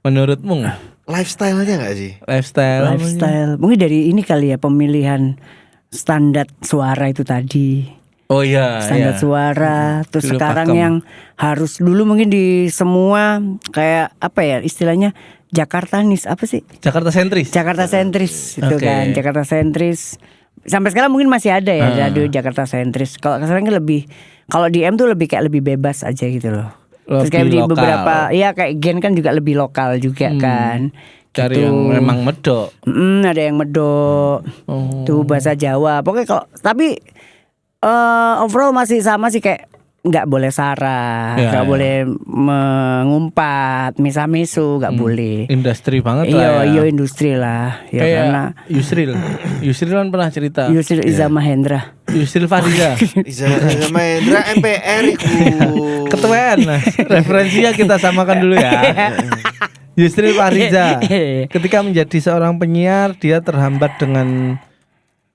Speaker 3: Menurutmu?
Speaker 2: Lifestyle-nya enggak sih?
Speaker 3: Lifestyle.
Speaker 1: Mungkin dari ini kali ya, pemilihan standar suara itu tadi.
Speaker 3: Oh iya.
Speaker 1: Standar suara. Terus
Speaker 3: dulu
Speaker 1: sekarang
Speaker 3: pakem.
Speaker 1: yang harus dulu mungkin di semua kayak apa ya istilahnya Jakartanis apa sih?
Speaker 3: Jakarta sentris
Speaker 1: itu kan, Jakarta sentris. Sampai sekarang mungkin masih ada ya radio Jakarta sentris. Kalau sekarang kan lebih, kalau di M tuh lebih kayak lebih bebas aja gitu loh. Terus kayak di
Speaker 3: lokal.
Speaker 1: beberapa, ya kayak Gen kan juga lebih lokal juga kan.
Speaker 3: Cari
Speaker 1: gitu.
Speaker 3: yang memang medok.
Speaker 1: Ada yang medok. Tuh bahasa Jawa. Pokoknya kalau tapi overall masih sama sih, kayak nggak boleh sarah, nggak boleh mengumpat, misa-misu, nggak boleh.
Speaker 3: Industri banget lah.
Speaker 1: Iya industri lah. Ya,
Speaker 3: kayak
Speaker 1: karena
Speaker 3: Yusril kan pernah cerita.
Speaker 1: Yusril Iza Mahendra.
Speaker 3: Yusril Fariza.
Speaker 2: Iza Mahendra MPR itu.
Speaker 3: Ketuaan. Nah, referensinya kita samakan dulu ya. Yusril Fariza. Ketika menjadi seorang penyiar, dia terhambat dengan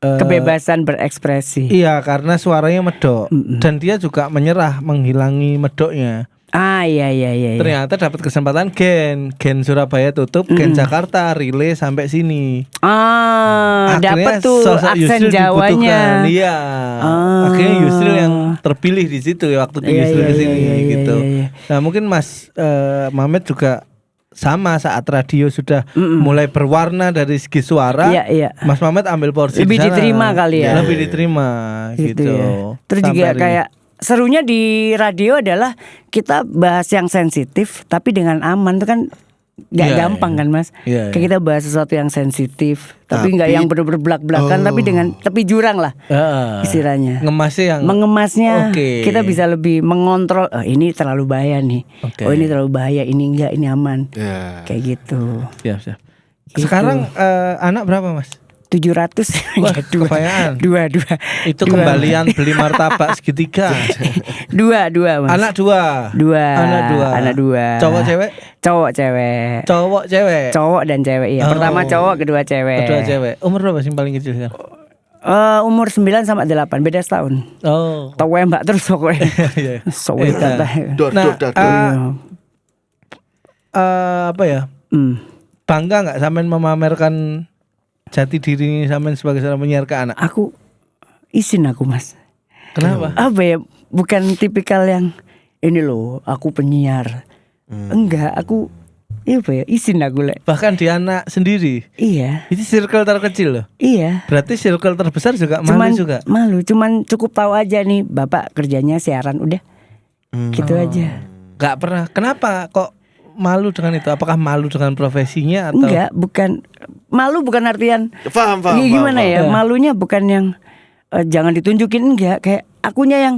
Speaker 1: kebebasan berekspresi.
Speaker 3: Iya, karena suaranya medok dan dia juga menyerah menghilangi medoknya.
Speaker 1: Iya.
Speaker 3: Ternyata dapat kesempatan Gen Surabaya tutup, Gen Jakarta relay sampai sini.
Speaker 1: Dapat tuh
Speaker 3: sosok
Speaker 1: aksen
Speaker 3: Yusril
Speaker 1: Jawanya.
Speaker 3: dibutuhkan. Iya. Akhirnya Yusril yang terpilih di situ ya waktu Yusril kesini gitu.
Speaker 1: Iya.
Speaker 3: Nah mungkin Mas Mamet juga sama saat radio sudah mulai berwarna dari segi suara.
Speaker 1: Iya.
Speaker 3: Mas Mamet ambil porsi
Speaker 1: Lebih
Speaker 3: di sana.
Speaker 1: diterima kali ya.
Speaker 3: Lebih diterima gitu.
Speaker 1: Ya. Terus
Speaker 3: Sampai
Speaker 1: juga
Speaker 3: hari ini.
Speaker 1: kayak serunya di radio adalah kita bahas yang sensitif tapi dengan aman tuh kan nggak
Speaker 3: Iya,
Speaker 1: gampang
Speaker 3: iya.
Speaker 1: kan Mas.
Speaker 3: Iya,
Speaker 1: Kayak
Speaker 3: iya.
Speaker 1: kita bahas sesuatu yang sensitif tapi nggak
Speaker 2: Tapi-
Speaker 1: yang bener-bener belak-belakan tapi dengan tepi jurang lah istilahnya.
Speaker 3: Ngemasnya yang
Speaker 1: Mengemasnya
Speaker 3: Oke.
Speaker 1: kita bisa lebih mengontrol. Oh, ini terlalu bahaya nih.
Speaker 3: Oke.
Speaker 1: Oh ini terlalu bahaya. Ini enggak, ini aman.
Speaker 2: Ya.
Speaker 1: Kayak gitu.
Speaker 3: siap.
Speaker 1: Gitu.
Speaker 3: Sekarang anak berapa Mas?
Speaker 1: 700
Speaker 3: Wah,
Speaker 1: dua.
Speaker 3: kebayaan.
Speaker 1: Dua.
Speaker 3: Itu
Speaker 1: Dua.
Speaker 3: kembalian beli martabak segitiga.
Speaker 1: Dua Mas.
Speaker 3: Anak dua.
Speaker 1: Anak dua.
Speaker 3: Cowok cewek?
Speaker 1: Cowok cewek.
Speaker 3: Cowok cewek.
Speaker 1: Cowok dan cewek iya.
Speaker 3: Oh.
Speaker 1: Pertama cowok, kedua cewek.
Speaker 3: Kedua cewek. Umur berapa sih yang paling kecil sekarang?
Speaker 1: Umur 9 sama 8, beda setahun.
Speaker 3: Oh.
Speaker 1: Tahu mbak terus pokoknya.
Speaker 3: Iya.
Speaker 1: Sowe kata.
Speaker 2: Dot.
Speaker 3: Apa ya? Bangga nggak sampean memamerkan jati diri sampean sebagai seorang penyiar ke anak?
Speaker 1: Aku izin aku Mas.
Speaker 3: Kenapa?
Speaker 1: Apa ya? Bukan tipikal yang ini loh, aku penyiar. Enggak, aku apa ya? Izin aku lek.
Speaker 3: Bahkan di anak sendiri.
Speaker 1: Iya.
Speaker 3: Itu circle terkecil loh.
Speaker 1: Iya.
Speaker 3: Berarti circle terbesar juga malu juga.
Speaker 1: Cuman cukup tahu aja nih bapak kerjanya siaran udah. Gitu aja.
Speaker 3: Gak pernah. Kenapa kok malu dengan itu? Apakah malu dengan profesinya atau?
Speaker 1: Enggak, bukan malu bukan artian
Speaker 2: Paham.
Speaker 1: gimana ya?
Speaker 3: Ya.
Speaker 1: Malunya bukan yang jangan ditunjukin enggak, kayak akunya yang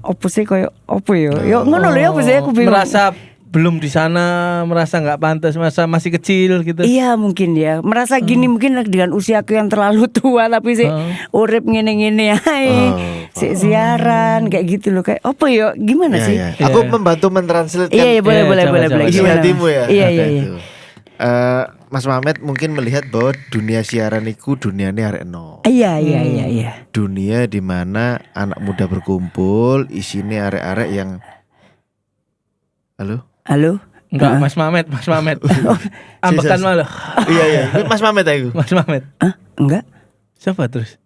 Speaker 1: opo sih koyo opo yo. Yo ngono lho ya opo sih aku bingung.
Speaker 3: Merasa belum di sana, merasa nggak pantas, merasa masih kecil gitu.
Speaker 1: Iya mungkin ya. Merasa gini mungkin dengan usiaku yang terlalu tua tapi sih urip ngene-ngene ae. Siaran kayak gitu loh kayak apa ya gimana sih?
Speaker 2: Ya. Aku membantu mentranslate
Speaker 1: Iya boleh
Speaker 3: Iya,
Speaker 1: boleh
Speaker 3: coba,
Speaker 1: boleh
Speaker 3: coba.
Speaker 1: boleh.
Speaker 2: isi
Speaker 1: Gimana,
Speaker 2: hatimu
Speaker 1: Mas?
Speaker 2: ya.
Speaker 1: Iya.
Speaker 2: Gitu. Mas Mamet mungkin melihat bahwa dunia siaran itu dunianya arek no.
Speaker 1: Iya.
Speaker 2: Dunia di mana anak muda berkumpul, isinya arek-arek yang
Speaker 1: Halo?
Speaker 3: Enggak, Mas Mamet. Ambekan malu.
Speaker 2: Iya. Mas Mamet aku.
Speaker 3: Mas Mamet.
Speaker 1: Hah? Enggak?
Speaker 3: Siapa terus?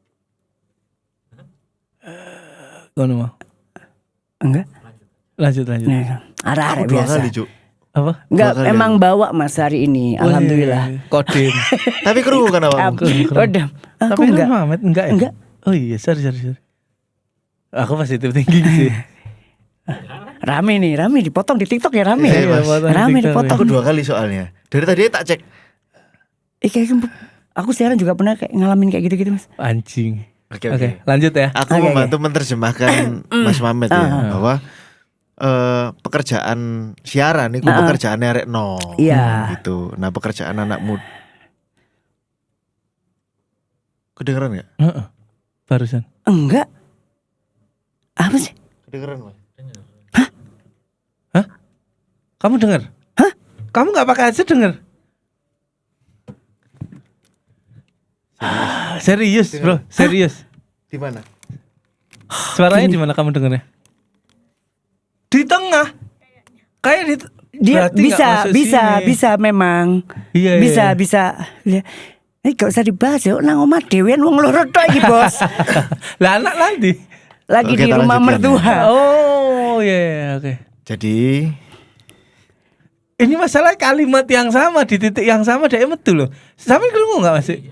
Speaker 3: Kono mau.
Speaker 1: Enggak.
Speaker 3: Lanjut.
Speaker 1: Nah, arah-arah
Speaker 2: Aku 2
Speaker 1: biasa.
Speaker 2: kali, Cuk.
Speaker 3: Apa?
Speaker 1: Enggak,
Speaker 2: 2 kali
Speaker 1: emang bawa Mas hari ini. Alhamdulillah.
Speaker 3: Wih, Kodim.
Speaker 2: Tapi kerungu kan awakmu?
Speaker 1: Udah. Aku
Speaker 3: Tapi
Speaker 1: enggak.
Speaker 3: Mas Mamet enggak ya?
Speaker 1: Enggak.
Speaker 3: Oh iya, sorry. Aku positif thinking sih.
Speaker 1: Rame dipotong di TikTok ya rame.
Speaker 2: Iya, Mas.
Speaker 1: Rame
Speaker 3: TikTok,
Speaker 1: dipotong.
Speaker 2: Aku 2 kali soalnya. Dari tadi tak cek.
Speaker 1: Kayak aku siaran juga pernah kayak ngalamin kayak gitu-gitu Mas.
Speaker 3: Anjing.
Speaker 2: Oke.
Speaker 3: Oke, lanjut ya.
Speaker 2: Aku
Speaker 1: Oke,
Speaker 2: membantu menerjemahkan Mas Mamet ya bahwa pekerjaan siaran itu pekerjaan arek no.
Speaker 1: Iya.
Speaker 2: Gitu. Nah, pekerjaan anak muda. Kedengeran enggak?
Speaker 3: Heeh. Barusan.
Speaker 1: Enggak. Apa sih?
Speaker 2: Kedengeran, Mas.
Speaker 3: Kamu dengar?
Speaker 1: Hah?
Speaker 3: Kamu nggak pakai headset dengar? Serius, bro, serius.
Speaker 2: Di mana?
Speaker 3: Suaranya di mana kamu dengarnya? Di tengah. Kayak di.
Speaker 1: Dia
Speaker 3: Berarti nggak masuk sini.
Speaker 1: bisa memang.
Speaker 3: Iya,
Speaker 1: Bisa. Ya. Ini gak usah dibahas ya, nang omah dhewean wong loro tok iki, Bos.
Speaker 3: Lah anak nanti.
Speaker 1: Lagi
Speaker 2: Oke,
Speaker 1: di
Speaker 2: kita
Speaker 1: rumah
Speaker 2: lanjutkan
Speaker 1: mertua.
Speaker 3: Oh, iya, oke.
Speaker 2: Jadi
Speaker 3: Ini masalah kalimat yang sama di titik yang sama dia metu loh. Sampai kelungu nggak masih?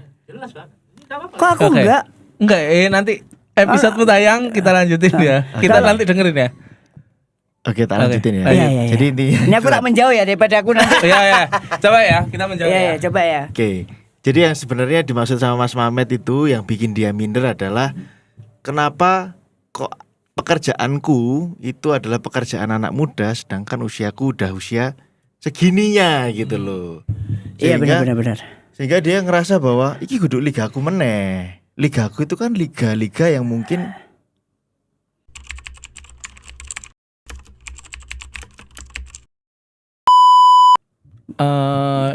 Speaker 1: Kok aku
Speaker 3: Oke.
Speaker 1: enggak?
Speaker 3: Enggak, nanti episode tayang kita lanjutin ya. Kita nanti dengerin ya.
Speaker 2: oke, tak lanjutin ya.
Speaker 3: Iya,
Speaker 2: Jadi intinya
Speaker 1: Ini aku tak menjauh ya daripada aku nanti.
Speaker 3: Iya. Coba ya, kita menjawab.
Speaker 1: Iya,
Speaker 3: ya.
Speaker 1: coba ya.
Speaker 2: Oke. Jadi yang sebenarnya dimaksud sama Mas Mamet itu yang bikin dia minder adalah kenapa kok pekerjaanku itu adalah pekerjaan anak muda sedangkan usiaku udah usia segininya gitu loh.
Speaker 1: Iya benar.
Speaker 2: Sehingga dia ngerasa bahwa iki kudu ligaku meneh. Ligaku itu kan liga-liga yang mungkin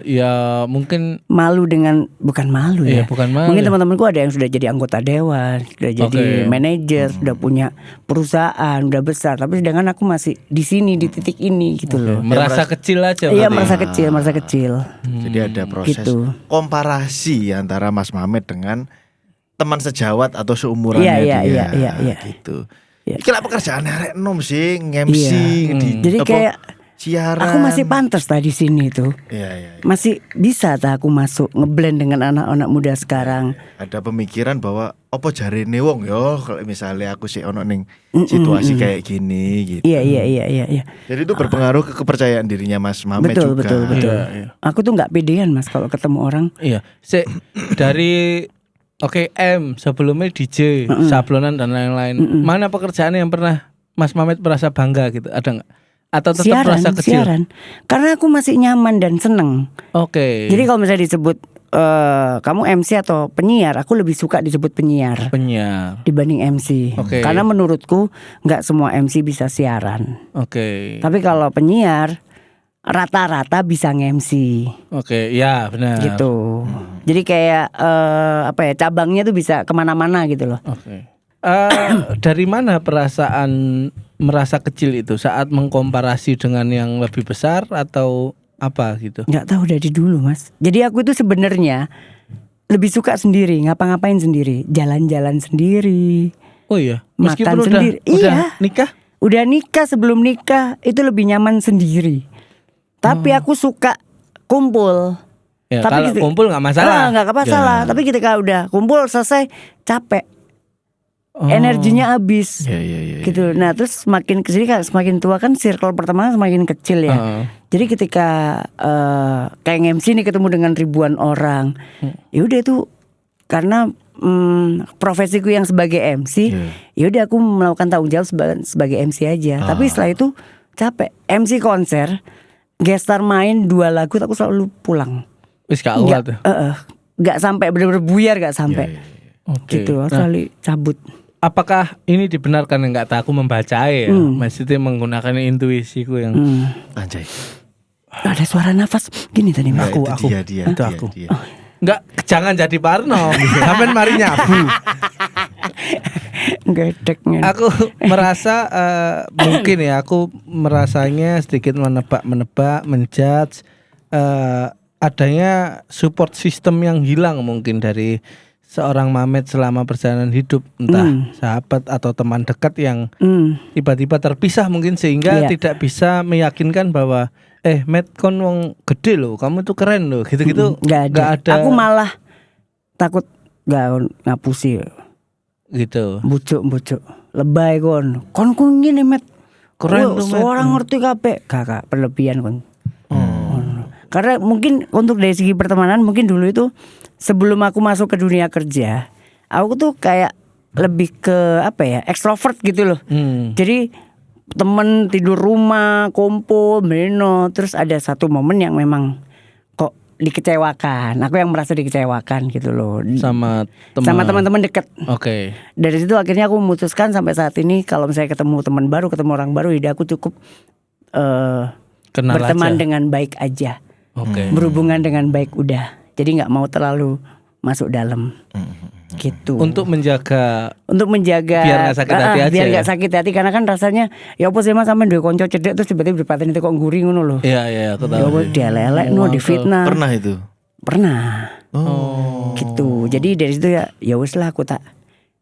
Speaker 3: ya mungkin
Speaker 1: malu dengan bukan malu
Speaker 3: Iya,
Speaker 1: ya.
Speaker 3: bukan malu.
Speaker 1: Mungkin teman-temanku ada yang sudah jadi anggota dewan, sudah jadi manajer, sudah punya perusahaan, udah besar. Tapi sedangkan aku masih di sini di titik ini gitu loh.
Speaker 3: merasa kecil aja.
Speaker 1: Iya
Speaker 3: berarti.
Speaker 1: merasa kecil.
Speaker 2: Jadi ada proses
Speaker 1: Gitu.
Speaker 2: komparasi antara Mas Mamet dengan teman sejawat atau seumurannya
Speaker 1: Iya,
Speaker 2: dia.
Speaker 1: iya.
Speaker 2: Gitu.
Speaker 1: Iya.
Speaker 2: Kenapa pekerjaan arek nom sih MC
Speaker 1: Jadi kayak
Speaker 2: siaran.
Speaker 1: aku masih pantas tadi sini tuh.
Speaker 2: Iya.
Speaker 1: Masih bisa tak aku masuk ngeblend dengan anak-anak muda sekarang.
Speaker 2: Ada pemikiran bahwa opo jarene wong yo kalau misalnya aku sih ono ning situasi kayak gini gitu.
Speaker 1: Iya.
Speaker 2: Jadi itu berpengaruh ke kepercayaan dirinya Mas Mamet
Speaker 1: Betul,
Speaker 2: juga.
Speaker 1: betul.
Speaker 3: Iya.
Speaker 1: Aku tuh nggak pedean Mas kalau ketemu orang.
Speaker 3: Iya. Dari M sebelumnya DJ, sablonan dan lain-lain. Mana pekerjaan yang pernah Mas Mamet merasa bangga gitu? Ada nggak? Atau tetap merasa kecil?
Speaker 1: Siaran. Karena aku masih nyaman dan seneng.
Speaker 3: Oke.
Speaker 1: Jadi kalau misalnya disebut kamu MC atau penyiar, aku lebih suka disebut penyiar
Speaker 3: penyiar.
Speaker 1: dibanding MC.
Speaker 3: Oke.
Speaker 1: Karena menurutku nggak semua MC bisa siaran.
Speaker 3: Oke.
Speaker 1: Tapi kalau penyiar rata-rata bisa nge-MC
Speaker 3: Oke, ya benar.
Speaker 1: gitu. Jadi kayak cabangnya tuh bisa kemana-mana gitu loh.
Speaker 3: Oke. Dari mana perasaan merasa kecil itu saat mengkomparasi dengan yang lebih besar atau apa gitu?
Speaker 1: Nggak tahu dari dulu Mas. Jadi aku itu sebenarnya lebih suka sendiri, ngapa-ngapain sendiri, jalan-jalan sendiri.
Speaker 3: Oh iya,
Speaker 1: Makan
Speaker 3: meskipun
Speaker 1: sendiri.
Speaker 3: udah
Speaker 1: Iya.
Speaker 3: nikah?
Speaker 1: Udah nikah, sebelum nikah itu lebih nyaman sendiri. Tapi aku suka kumpul.
Speaker 3: Ya,
Speaker 1: Tapi
Speaker 3: kalau kumpul nggak masalah.
Speaker 1: Nggak masalah. Tapi ketika udah kumpul selesai capek, energinya habis.
Speaker 2: Iya.
Speaker 1: Gitu. Nah terus semakin kesini kan semakin tua kan circle pertemanan semakin kecil ya. Jadi ketika kayak MC nih ketemu dengan ribuan orang, ya udah itu karena profesiku yang sebagai MC, ya udah aku melakukan tanggung jawab sebagai MC aja. Tapi setelah itu capek. MC konser, gestar main 2 lagu, aku selalu pulang.
Speaker 3: Wis gak awal tuh.
Speaker 1: Gak sampai bener-bener buyar, gak sampai.
Speaker 3: Oke.
Speaker 1: Gitu, selalu cabut.
Speaker 3: Apakah ini dibenarkan? Enggak tahu, aku membaca ya. Maksudnya menggunakan intuisiku yang
Speaker 2: Anjay.
Speaker 1: Ada suara nafas gini tadi Mas.
Speaker 3: Aku.
Speaker 2: Itu
Speaker 3: aku. Enggak, jangan jadi parno. Sampai mari nyabu.
Speaker 1: Gedeknya.
Speaker 3: Aku merasa mungkin ya, aku merasanya sedikit menebak, menjudge adanya support system yang hilang mungkin dari seorang Mamet selama perjalanan hidup, entah sahabat atau teman dekat yang tiba-tiba terpisah mungkin sehingga tidak bisa meyakinkan bahwa Met kon wong gede loh, kamu tuh keren loh, gitu-gitu.
Speaker 1: Nggak ada. Aku malah takut gak ngapusi
Speaker 3: gitu.
Speaker 1: Bucuk lebay kon gini Met,
Speaker 3: keren tuh Met.
Speaker 1: Orang ngerti kabeh. Kakak berlebihan kon. Karena mungkin untuk dari segi pertemanan, mungkin dulu itu sebelum aku masuk ke dunia kerja, aku tuh kayak lebih ke ekstrovert gitu loh. Jadi temen tidur rumah, kumpul, meno. Terus ada satu momen yang memang kok dikecewakan. Aku yang merasa dikecewakan gitu loh. Sama teman-teman dekat.
Speaker 3: Oke.
Speaker 1: Dari situ akhirnya aku memutuskan sampai saat ini kalau misalnya ketemu teman baru, ketemu orang baru, ya aku cukup berteman dengan baik aja. Berhubungan dengan baik udah. Jadi nggak mau terlalu masuk dalam. Gitu.
Speaker 3: Untuk menjaga biar nggak sakit hati aja.
Speaker 1: Biar nggak sakit hati, karena kan rasanya ya apa sih Mas sampean duwe kanca cedek terus tiba-tiba dipaten itu kok nguri ngono lho.
Speaker 3: Iya, aku tahu.
Speaker 1: Ya apa dia lelek difitnah.
Speaker 2: Pernah itu?
Speaker 1: Pernah. Gitu. Jadi dari situ ya wis lah, aku tak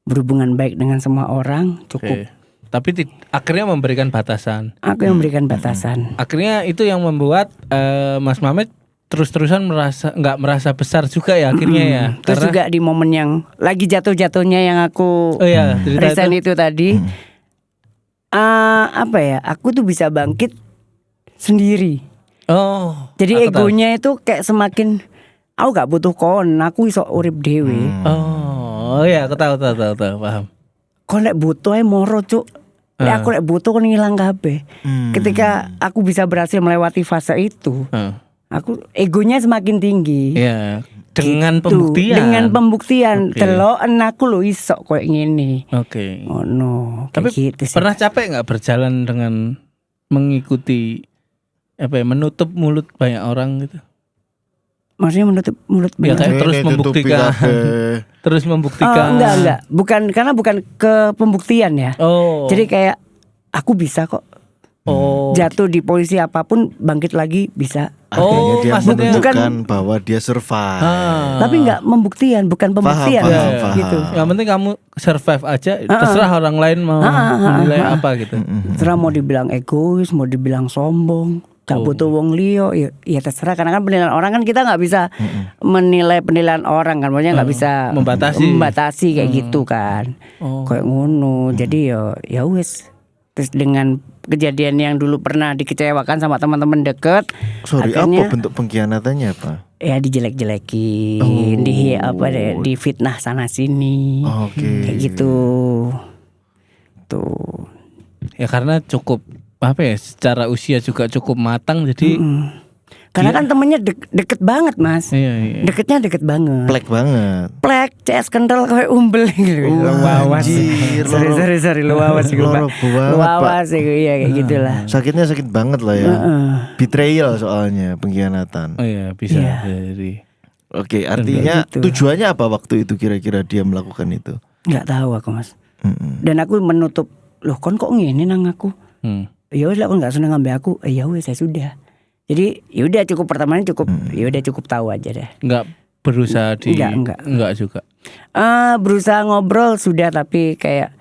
Speaker 1: berhubungan baik dengan semua orang, cukup.
Speaker 3: Tapi akhirnya memberikan batasan.
Speaker 1: Aku yang memberikan batasan.
Speaker 3: Akhirnya itu yang membuat Mas Mamet terus-terusan nggak merasa besar juga ya akhirnya ya.
Speaker 1: Terus juga di momen yang lagi jatuh-jatuhnya yang aku resign itu tadi, aku tuh bisa bangkit sendiri. Jadi egonya itu kayak semakin aku gak butuh kon, aku iso urip dhewe.
Speaker 3: Aku tahu paham.
Speaker 1: Kon lek butuh ae moro cuk. Aku lek butuh kon ngilang kabeh. Ketika aku bisa berhasil melewati fase itu, aku egonya semakin tinggi.
Speaker 3: Iya. Dengan
Speaker 1: gitu. Pembuktian.
Speaker 3: Okay.
Speaker 1: Teloken aku lho iso koyo ngene.
Speaker 3: Oke.
Speaker 1: Oh no.
Speaker 3: Tapi
Speaker 1: gitu sih.
Speaker 3: pernah capek nggak berjalan dengan mengikuti menutup mulut banyak orang gitu?
Speaker 1: Maksudnya menurut
Speaker 3: Ya kayak terus
Speaker 2: Ini tutupi
Speaker 3: membuktikan.
Speaker 2: kabeh.
Speaker 3: Terus membuktikan.
Speaker 1: enggak. Bukan ke pembuktian ya.
Speaker 3: Oh.
Speaker 1: Jadi kayak aku bisa kok.
Speaker 3: Oh.
Speaker 1: Jatuh di posisi apapun bangkit lagi bisa.
Speaker 2: Akhirnya dia
Speaker 3: maksudnya
Speaker 2: menunjukkan bahwa dia survive.
Speaker 1: Tapi enggak pembuktian, bukan pembuktian
Speaker 2: paham.
Speaker 1: gitu.
Speaker 3: Yang penting kamu survive aja. Terserah orang lain mau menilai apa gitu.
Speaker 1: Terserah mau dibilang egois, mau dibilang sombong, gak butuh wong liyo, ya terserah. Karena kan penilaian orang kan kita nggak bisa menilai penilaian orang kan, maksudnya nggak bisa membatasi kayak gitu kan, kayak ngono. Jadi ya wis. Terus dengan kejadian yang dulu pernah dikecewakan sama teman-teman deket,
Speaker 2: Sorry,
Speaker 1: akhirnya,
Speaker 2: apa bentuk pengkhianatannya apa?
Speaker 1: ya dijelek-jelekin, di fitnah sana sini,
Speaker 2: Oke.
Speaker 1: kayak gitu. Tuh.
Speaker 3: Ya karena cukup apa ya, secara usia juga cukup matang jadi
Speaker 1: Karena kan temennya deket banget mas.
Speaker 3: iya.
Speaker 1: Deketnya deket banget.
Speaker 2: Plek banget.
Speaker 1: Plek, CS kental kayak umbel gitu. Luawas.
Speaker 2: anjir,
Speaker 1: Sorry, luawas gitu, Pak.
Speaker 2: loro banget,
Speaker 1: Luawas gitu, iya kayak gitulah.
Speaker 2: Sakitnya sakit banget lah ya. Betrayal soalnya, pengkhianatan.
Speaker 3: Oh iya bisa
Speaker 1: Iya.
Speaker 3: jadi.
Speaker 2: Oke, artinya
Speaker 1: gitu.
Speaker 2: tujuannya apa waktu itu kira-kira dia melakukan itu?
Speaker 1: Nggak tahu aku mas.
Speaker 2: Mm-mm.
Speaker 1: Dan aku menutup, loh kon kok ngene nang aku? Ya wis lah kon nggak seneng ngambil aku. Ya wis saya sudah. Jadi yaudah cukup pertamanya cukup, yaudah cukup tahu aja deh.
Speaker 3: Enggak berusaha di
Speaker 1: Enggak
Speaker 3: juga.
Speaker 1: Berusaha ngobrol sudah, tapi kayak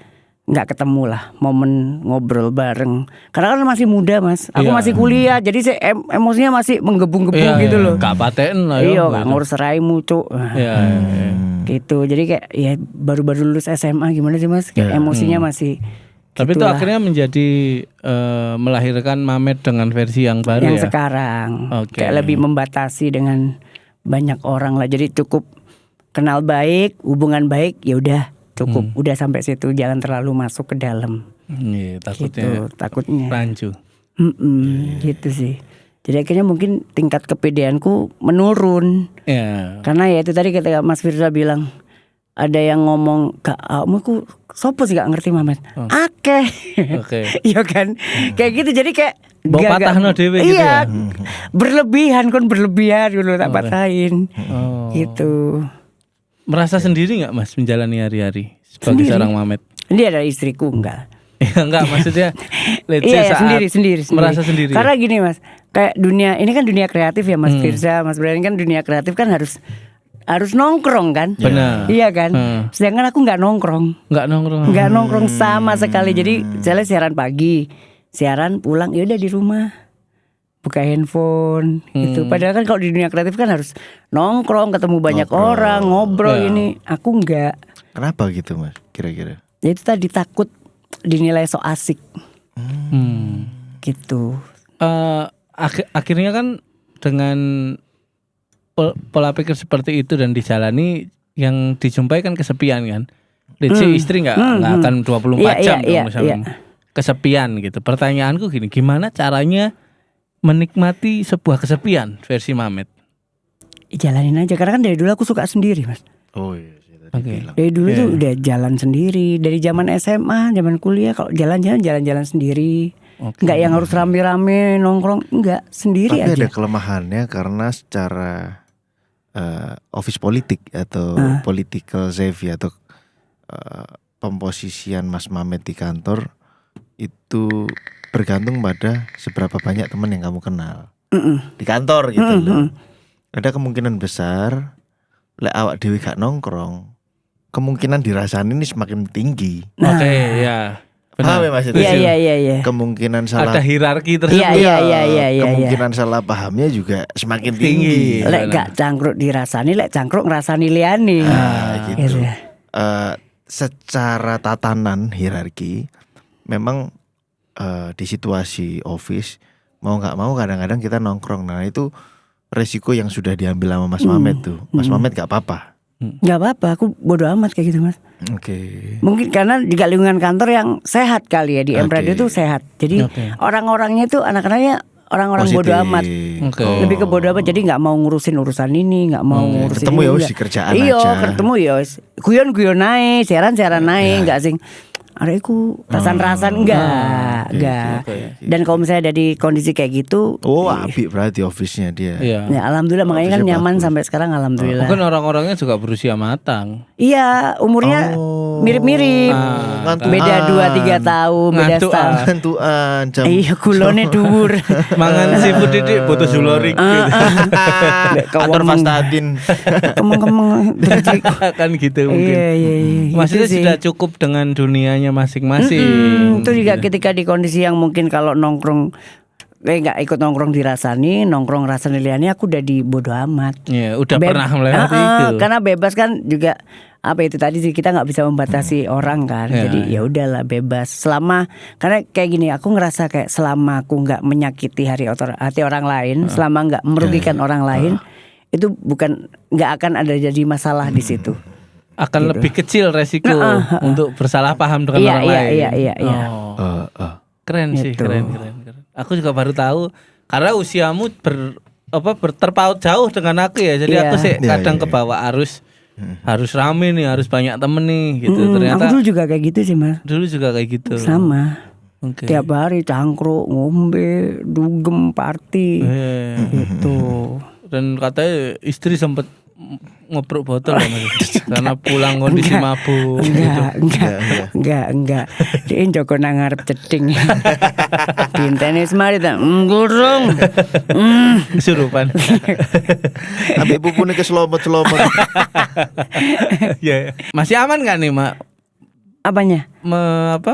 Speaker 1: nggak ketemu lah momen ngobrol bareng. Karena kan masih muda mas, aku
Speaker 3: Iya.
Speaker 1: masih kuliah, jadi saya emosinya masih menggebu-gebu gitu loh.
Speaker 3: Gak paten lah
Speaker 1: Iya,
Speaker 3: ya.
Speaker 1: gak ngurus raimu cuk.
Speaker 3: Iya.
Speaker 1: Gitu. Jadi kayak ya baru-baru lulus SMA gimana sih mas? Kayak emosinya masih.
Speaker 3: Tapi itu
Speaker 1: gitulah.
Speaker 3: akhirnya menjadi melahirkan Mamet dengan versi yang baru
Speaker 1: Yang
Speaker 3: ya.
Speaker 1: sekarang
Speaker 3: Oke.
Speaker 1: kayak lebih membatasi dengan banyak orang lah. Jadi cukup kenal baik, hubungan baik, ya udah cukup. Udah sampai situ, jangan terlalu masuk ke dalam.
Speaker 3: Iya, takutnya
Speaker 1: Gitu, takutnya.
Speaker 3: rancu.
Speaker 1: Gitu sih. Jadi akhirnya mungkin tingkat kepedeanku menurun.
Speaker 3: Ya.
Speaker 1: Karena ya itu tadi ketika Mas Firza bilang ada yang ngomong kak, aku sopo sih gak ngerti Mamet. Oke. Iya kan. Kayak gitu, jadi kayak
Speaker 3: Bawa patahno dhewe gitu
Speaker 1: iya,
Speaker 3: ya?
Speaker 1: berlebihan dulu tak patahin. Gitu.
Speaker 3: Merasa sendiri nggak Mas menjalani hari-hari sebagai
Speaker 1: Sendiri.
Speaker 3: seorang Mamet?
Speaker 1: Dia ada istriku enggak.
Speaker 3: Ya enggak, maksudnya let's say
Speaker 1: Iya,
Speaker 3: saat
Speaker 1: sendiri.
Speaker 3: merasa sendiri.
Speaker 1: Karena gini Mas, kayak dunia ini kan dunia kreatif ya Mas Firza, Mas Brian kan dunia kreatif kan harus nongkrong kan.
Speaker 3: Benar.
Speaker 1: Iya kan. Sedangkan aku nggak nongkrong. Nggak nongkrong sama sekali. Jadi misalnya siaran pagi, siaran pulang ya udah di rumah, buka handphone gitu. Padahal kan kalau di dunia kreatif kan harus nongkrong, ketemu banyak orang, ngobrol ini. Aku nggak.
Speaker 2: Kenapa gitu mas? Kira-kira?
Speaker 1: Ya itu tadi takut dinilai so asik. Gitu.
Speaker 3: Akhirnya kan dengan pola pikir seperti itu dan dijalani, yang dijumpai kan kesepian kan. Let's say istri nggak akan 24 jam dong misalnya. Kesepian gitu. Pertanyaanku gini, gimana caranya menikmati sebuah kesepian versi Mamet?
Speaker 1: Jalanin aja, karena kan dari dulu aku suka sendiri mas.
Speaker 2: Oh iya, saya tadi
Speaker 3: Oke.
Speaker 2: bilang.
Speaker 1: Dari dulu tuh udah jalan sendiri. Dari zaman SMA, zaman kuliah, kalau jalan-jalan sendiri.
Speaker 3: Oke.
Speaker 1: Nggak yang harus rame-rame nongkrong, enggak, sendiri
Speaker 2: Tapi
Speaker 1: aja.
Speaker 2: ada kelemahannya karena secara office politik atau political savvy atau pemposisian Mas Mamet di kantor itu bergantung pada seberapa banyak teman yang kamu kenal di kantor gitu loh. Ada kemungkinan besar lek awak dewi gak nongkrong, kemungkinan dirasani ini semakin tinggi.
Speaker 3: Oke, ya.
Speaker 2: Paham ya Mas? Itu?
Speaker 1: Iya.
Speaker 2: Kemungkinan salah
Speaker 3: Ada hierarki tersebut.
Speaker 1: Iya.
Speaker 2: kemungkinan salah pahamnya juga semakin tinggi.
Speaker 3: Tinggi.
Speaker 1: Lek gak cangkruk dirasani, lek cangkruk ngerasani liani.
Speaker 2: Gitu. Secara tatanan hierarki memang di situasi office mau nggak mau kadang-kadang kita nongkrong. Nah itu resiko yang sudah diambil sama Mas Mamet tuh. Mas Mamet gak apa-apa.
Speaker 1: Nggak apa-apa, aku bodo amat kayak gitu mas.
Speaker 2: Oke.
Speaker 1: Mungkin karena di lingkungan kantor yang sehat kali ya, di M
Speaker 2: Oke.
Speaker 1: Radio tuh sehat. Jadi
Speaker 3: Oke.
Speaker 1: orang-orangnya tuh anak-anaknya orang-orang bodo
Speaker 2: Positif.
Speaker 1: amat.
Speaker 3: Oke.
Speaker 1: Lebih ke bodo amat, jadi nggak mau ngurusin urusan ini, nggak mau ngurusin
Speaker 2: Ketemu
Speaker 1: ini,
Speaker 2: ya wis
Speaker 1: nggak.
Speaker 2: di kerjaan
Speaker 1: Iya,
Speaker 2: aja.
Speaker 1: ketemu ya wis. Guyon naik, siaran naik, nggak sing arekku rasan-rasan enggak. Dan kalau misalnya ada di kondisi kayak gitu,
Speaker 2: Oh, apik berarti office-nya dia.
Speaker 3: Iya.
Speaker 1: ya alhamdulillah makanya kan
Speaker 2: Office-nya
Speaker 1: nyaman
Speaker 2: bagus.
Speaker 1: sampai sekarang alhamdulillah.
Speaker 3: Mungkin orang-orangnya juga berusia matang.
Speaker 1: Iya, umurnya mirip-mirip.
Speaker 2: Ngantuan.
Speaker 1: Beda 2-3 tahun, beda
Speaker 3: Ngantuk,
Speaker 1: setahun.
Speaker 2: Ngantuan jam.
Speaker 1: Iya, gulone dhuwur.
Speaker 3: Mangan seafood didik butuh zulorik gitu.
Speaker 2: Atur Fastadin.
Speaker 1: Kemeng-kemeng.
Speaker 3: Kan gitu mungkin.
Speaker 1: Iya.
Speaker 3: Maksudnya
Speaker 1: Itu sih.
Speaker 3: sudah cukup dengan dunianya masing-masing.
Speaker 1: Itu juga ketika di kondisi yang mungkin kalau nongkrong nggak ikut nongkrong dirasani, nongkrong rasani liane aku udah di bodo amat.
Speaker 3: Iya, udah pernah melewati itu.
Speaker 1: Karena bebas kan juga apa itu tadi sih kita nggak bisa membatasi orang kan.
Speaker 3: Iya,
Speaker 1: Jadi ya udahlah bebas. Selama karena kayak gini aku ngerasa kayak selama aku nggak menyakiti hati orang lain, selama nggak merugikan orang lain, itu bukan nggak akan ada jadi masalah di situ.
Speaker 3: Akan lebih kecil resiko untuk bersalah paham dengan
Speaker 1: Iya,
Speaker 3: orang
Speaker 1: iya,
Speaker 3: lain.
Speaker 1: iya, iya, iya.
Speaker 3: Oh. Keren sih,
Speaker 1: Gitu.
Speaker 3: keren. Aku juga baru tahu karena usiamu terpaut jauh dengan aku ya. Jadi
Speaker 1: Iya.
Speaker 3: aku sih
Speaker 2: Iya,
Speaker 3: kadang
Speaker 2: iya.
Speaker 3: kebawa harus rame nih, harus banyak temen nih gitu. Ternyata
Speaker 1: Aku dulu juga kayak gitu sih mas.
Speaker 3: dulu juga kayak gitu.
Speaker 1: Sama.
Speaker 3: Oke.
Speaker 1: Tiap hari cangkruk, ngombe, dugem, party gitu.
Speaker 3: Dan katanya istri sempet ngoprok botol ya Mas. Karena pulang kondisi mabuk gitu.
Speaker 1: Enggak. Dia Joko nang ngarep ceding. Dinteni semari ta. Gurung.
Speaker 3: Kesurupan.
Speaker 2: Ambek pupune keselomot-selomot.
Speaker 3: Ya. Masih aman gak nih Mak?
Speaker 1: Apanya?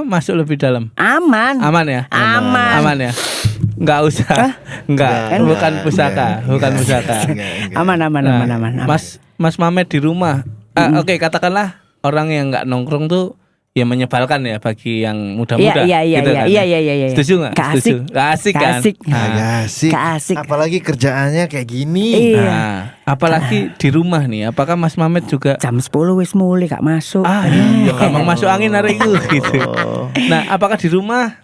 Speaker 3: Masuk lebih dalam?
Speaker 1: Aman.
Speaker 3: Aman ya? Aman ya? Enggak usah. Enggak, bukan pusaka, bukan pusaka.
Speaker 1: Aman.
Speaker 3: Mas Mamet di rumah. Oke, katakanlah orang yang enggak nongkrong tuh ya menyebalkan ya bagi yang muda-muda.
Speaker 1: Iya.
Speaker 3: gitu kan?
Speaker 1: Iya.
Speaker 3: Setuju enggak?
Speaker 1: Gak asik.
Speaker 3: Gak asik kan?
Speaker 2: Asik.
Speaker 1: Gak asik.
Speaker 2: Apalagi kerjaannya kayak gini.
Speaker 1: Iya.
Speaker 3: Nah, apalagi di rumah nih. Apakah Mas Mamet juga
Speaker 1: Jam 10 wis mulai gak masuk.
Speaker 3: iya, gampang masuk angin hari itu gitu. Nah, apakah di rumah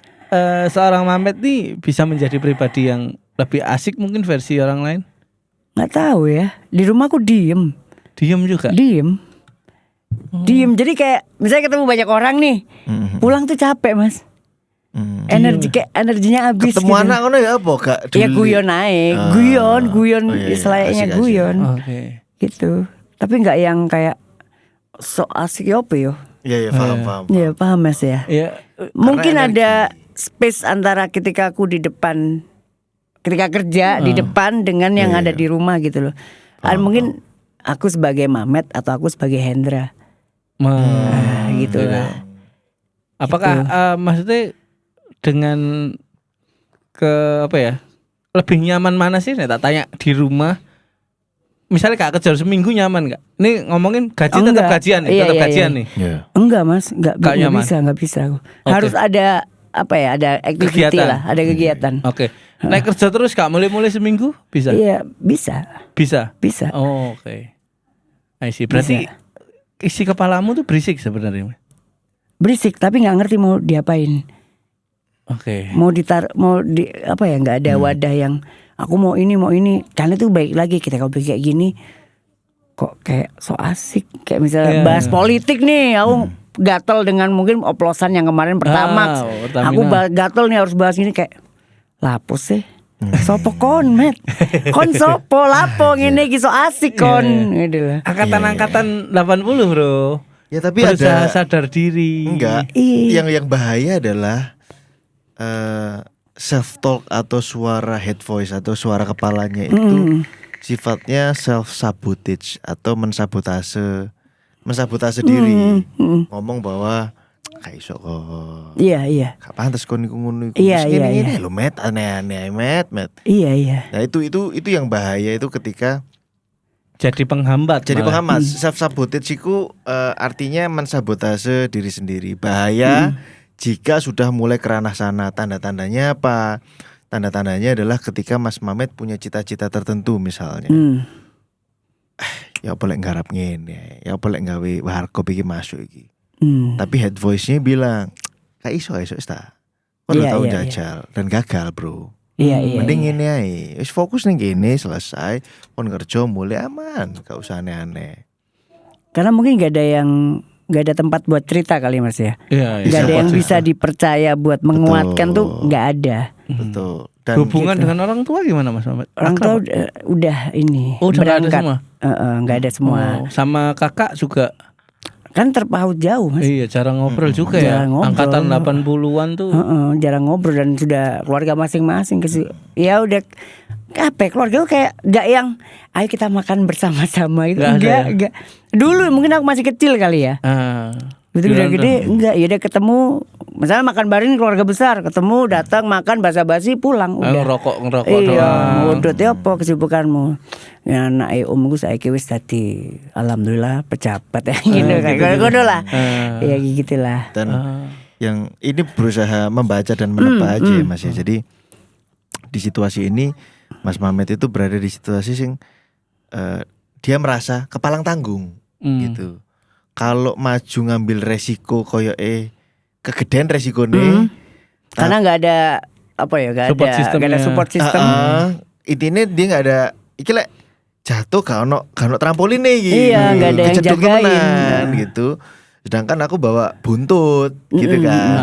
Speaker 3: seorang Mamet nih bisa menjadi pribadi yang lebih asik mungkin versi orang lain?
Speaker 1: Nggak tahu ya. Di rumah aku diem.
Speaker 3: Diem juga.
Speaker 1: Diem. Jadi kayak misalnya ketemu banyak orang nih, pulang tuh capek mas. Energinya habis.
Speaker 2: Ketemu
Speaker 1: gitu.
Speaker 2: anak ngono ya apa gak?
Speaker 1: Ya guyon naik, guyon
Speaker 2: Oh, iya,
Speaker 1: selayaknya
Speaker 2: asik-asik.
Speaker 1: guyon
Speaker 3: Oke.
Speaker 1: gitu. Tapi nggak yang kayak so asik ya apa yo?
Speaker 2: Iya, paham.
Speaker 1: Ya paham mas ya.
Speaker 3: Ya,
Speaker 1: Mungkin
Speaker 2: energi.
Speaker 1: ada space antara ketika aku di depan, ketika kerja di depan dengan yang ada di rumah gitu loh. Mungkin aku sebagai Mamet atau aku sebagai Hendra. Gitu lah.
Speaker 3: Apakah maksudnya dengan apa ya? Lebih nyaman mana sih? Nek tak tanya di rumah. Misalnya gak kerja seminggu nyaman gak? Ini ngomongin gaji
Speaker 1: Oh,
Speaker 3: tetap
Speaker 1: enggak.
Speaker 3: gajian nih,
Speaker 1: Iya,
Speaker 3: tetap
Speaker 1: iya,
Speaker 3: gajian
Speaker 1: iya.
Speaker 3: nih.
Speaker 2: Iya.
Speaker 1: Enggak mas, enggak
Speaker 3: nyaman?
Speaker 1: nggak bisa aku.
Speaker 3: Oke.
Speaker 1: Harus ada apa ya? Ada activity
Speaker 3: Kegiatan.
Speaker 1: lah, ada kegiatan.
Speaker 3: Oke. Naik kerja terus gak mulai-mulai seminggu? Bisa?
Speaker 1: Iya bisa,
Speaker 3: Bisa.
Speaker 1: bisa.
Speaker 3: Oh, oke. I see. Berarti isi kepalamu tuh berisik sebenarnya.
Speaker 1: Berisik tapi nggak ngerti mau diapain.
Speaker 3: Oke.
Speaker 1: Mau di apa ya? Nggak ada wadah yang aku mau ini. Karena itu baik lagi kita kalau kayak gini. Kok kayak so asik kayak misalnya
Speaker 3: Iya.
Speaker 1: bahas politik nih aku gatel dengan mungkin oplosan yang kemarin Pertamax.
Speaker 3: Pertamina.
Speaker 1: Aku gatel nih harus bahas ini kayak lapus sih. Sopo kon met. Kon sopo lapo ngene iki so asik kon gitu lah.
Speaker 3: Angkatan 80 bro.
Speaker 2: Ya tapi
Speaker 3: Berusaha
Speaker 2: ada
Speaker 3: sadar diri.
Speaker 2: enggak.
Speaker 1: Iya.
Speaker 2: Yang bahaya adalah self talk atau suara head voice atau suara kepalanya itu sifatnya self sabotage atau mensabotase diri. Ngomong bahwa kayak iso kok.
Speaker 1: Iya.
Speaker 2: Gak pantes kon iku ngono iku.
Speaker 1: Iya,
Speaker 2: Terus
Speaker 1: iya,
Speaker 2: gini,
Speaker 1: iya.
Speaker 2: lo met aneh-aneh met.
Speaker 1: Iya.
Speaker 2: Nah itu yang bahaya itu ketika
Speaker 3: Jadi penghambat.
Speaker 2: jadi
Speaker 3: malah.
Speaker 2: pengamat. Self sabotage itu artinya mensabotase diri sendiri. Bahaya jika sudah mulai kerana sana. Tanda-tandanya apa? Tanda-tandanya adalah ketika Mas Mamet punya cita-cita tertentu misalnya. Ya boleh nggarap ngene, ya boleh gawe warkop iki masuk iki. Tapi head voice-nya bilang, "Kayak iso ta. Kok udah
Speaker 1: Iya,
Speaker 2: tahu
Speaker 1: iya,
Speaker 2: jajal dan gagal, Bro."
Speaker 1: Iya.
Speaker 2: Mending ini ae. Wis fokus ning kene selesai, kon kerja mulai aman, gak usah aneh-aneh.
Speaker 1: Karena mungkin gak ada yang nggak ada tempat buat cerita kali Mas ya.
Speaker 3: Iya,
Speaker 1: Nggak ada yang
Speaker 3: support
Speaker 1: bisa
Speaker 3: system.
Speaker 1: dipercaya buat menguatkan
Speaker 2: Betul.
Speaker 1: tuh nggak ada.
Speaker 2: Betul. Dan
Speaker 3: Hubungan
Speaker 1: gitu.
Speaker 3: dengan orang tua gimana Mas Mamet?
Speaker 1: Orang tua
Speaker 3: Akrab?
Speaker 1: udah ini
Speaker 3: Oh, udah nggak ada
Speaker 1: berangkat.
Speaker 3: semua?
Speaker 1: Nggak ada semua.
Speaker 3: Oh, sama kakak juga.
Speaker 1: Kan terpaut jauh Mas.
Speaker 3: Iya, jarang ngobrol juga ya.
Speaker 1: Jarang ngobrol.
Speaker 3: Angkatan 80-an tuh.
Speaker 1: Jarang ngobrol dan sudah keluarga masing-masing ya udah apa ya, keluarga tuh kayak nggak yang ayo kita makan bersama-sama itu
Speaker 3: Nggak ada ya?
Speaker 1: enggak. Dulu mungkin aku masih kecil kali ya. Betul udah
Speaker 3: Giliran
Speaker 1: gede
Speaker 3: tuh.
Speaker 1: enggak ya udah ketemu misalnya makan bareng keluarga besar ketemu datang makan basa-basi pulang udah.
Speaker 3: Ngerokok
Speaker 1: Iya,
Speaker 3: doang.
Speaker 1: ngudut ya apa kesibukanmu. Ya anak omku saiki wis dadi alhamdulillah pejabat ya gitu kayak ngono lah. Ya gitulah.
Speaker 2: dan yang ini berusaha membaca dan menebak aja ya Mas ya. Jadi di situasi ini Mas Mamet itu berada di situasi sing dia merasa kepalang tanggung gitu. Kalau maju ngambil resiko koyo kegedean resikonya
Speaker 1: Karena nggak ada apa ya nggak
Speaker 3: Support
Speaker 1: ada
Speaker 3: systemnya.
Speaker 1: nggak ada support system.
Speaker 2: intinya dia nggak ada iki lek jatuh gak ono trampolin nih gitu.
Speaker 1: Iya, nggak ada yang
Speaker 2: Kejeduk
Speaker 1: jagain.
Speaker 2: temenan, gitu. Sedangkan aku bawa buntut gitu kan.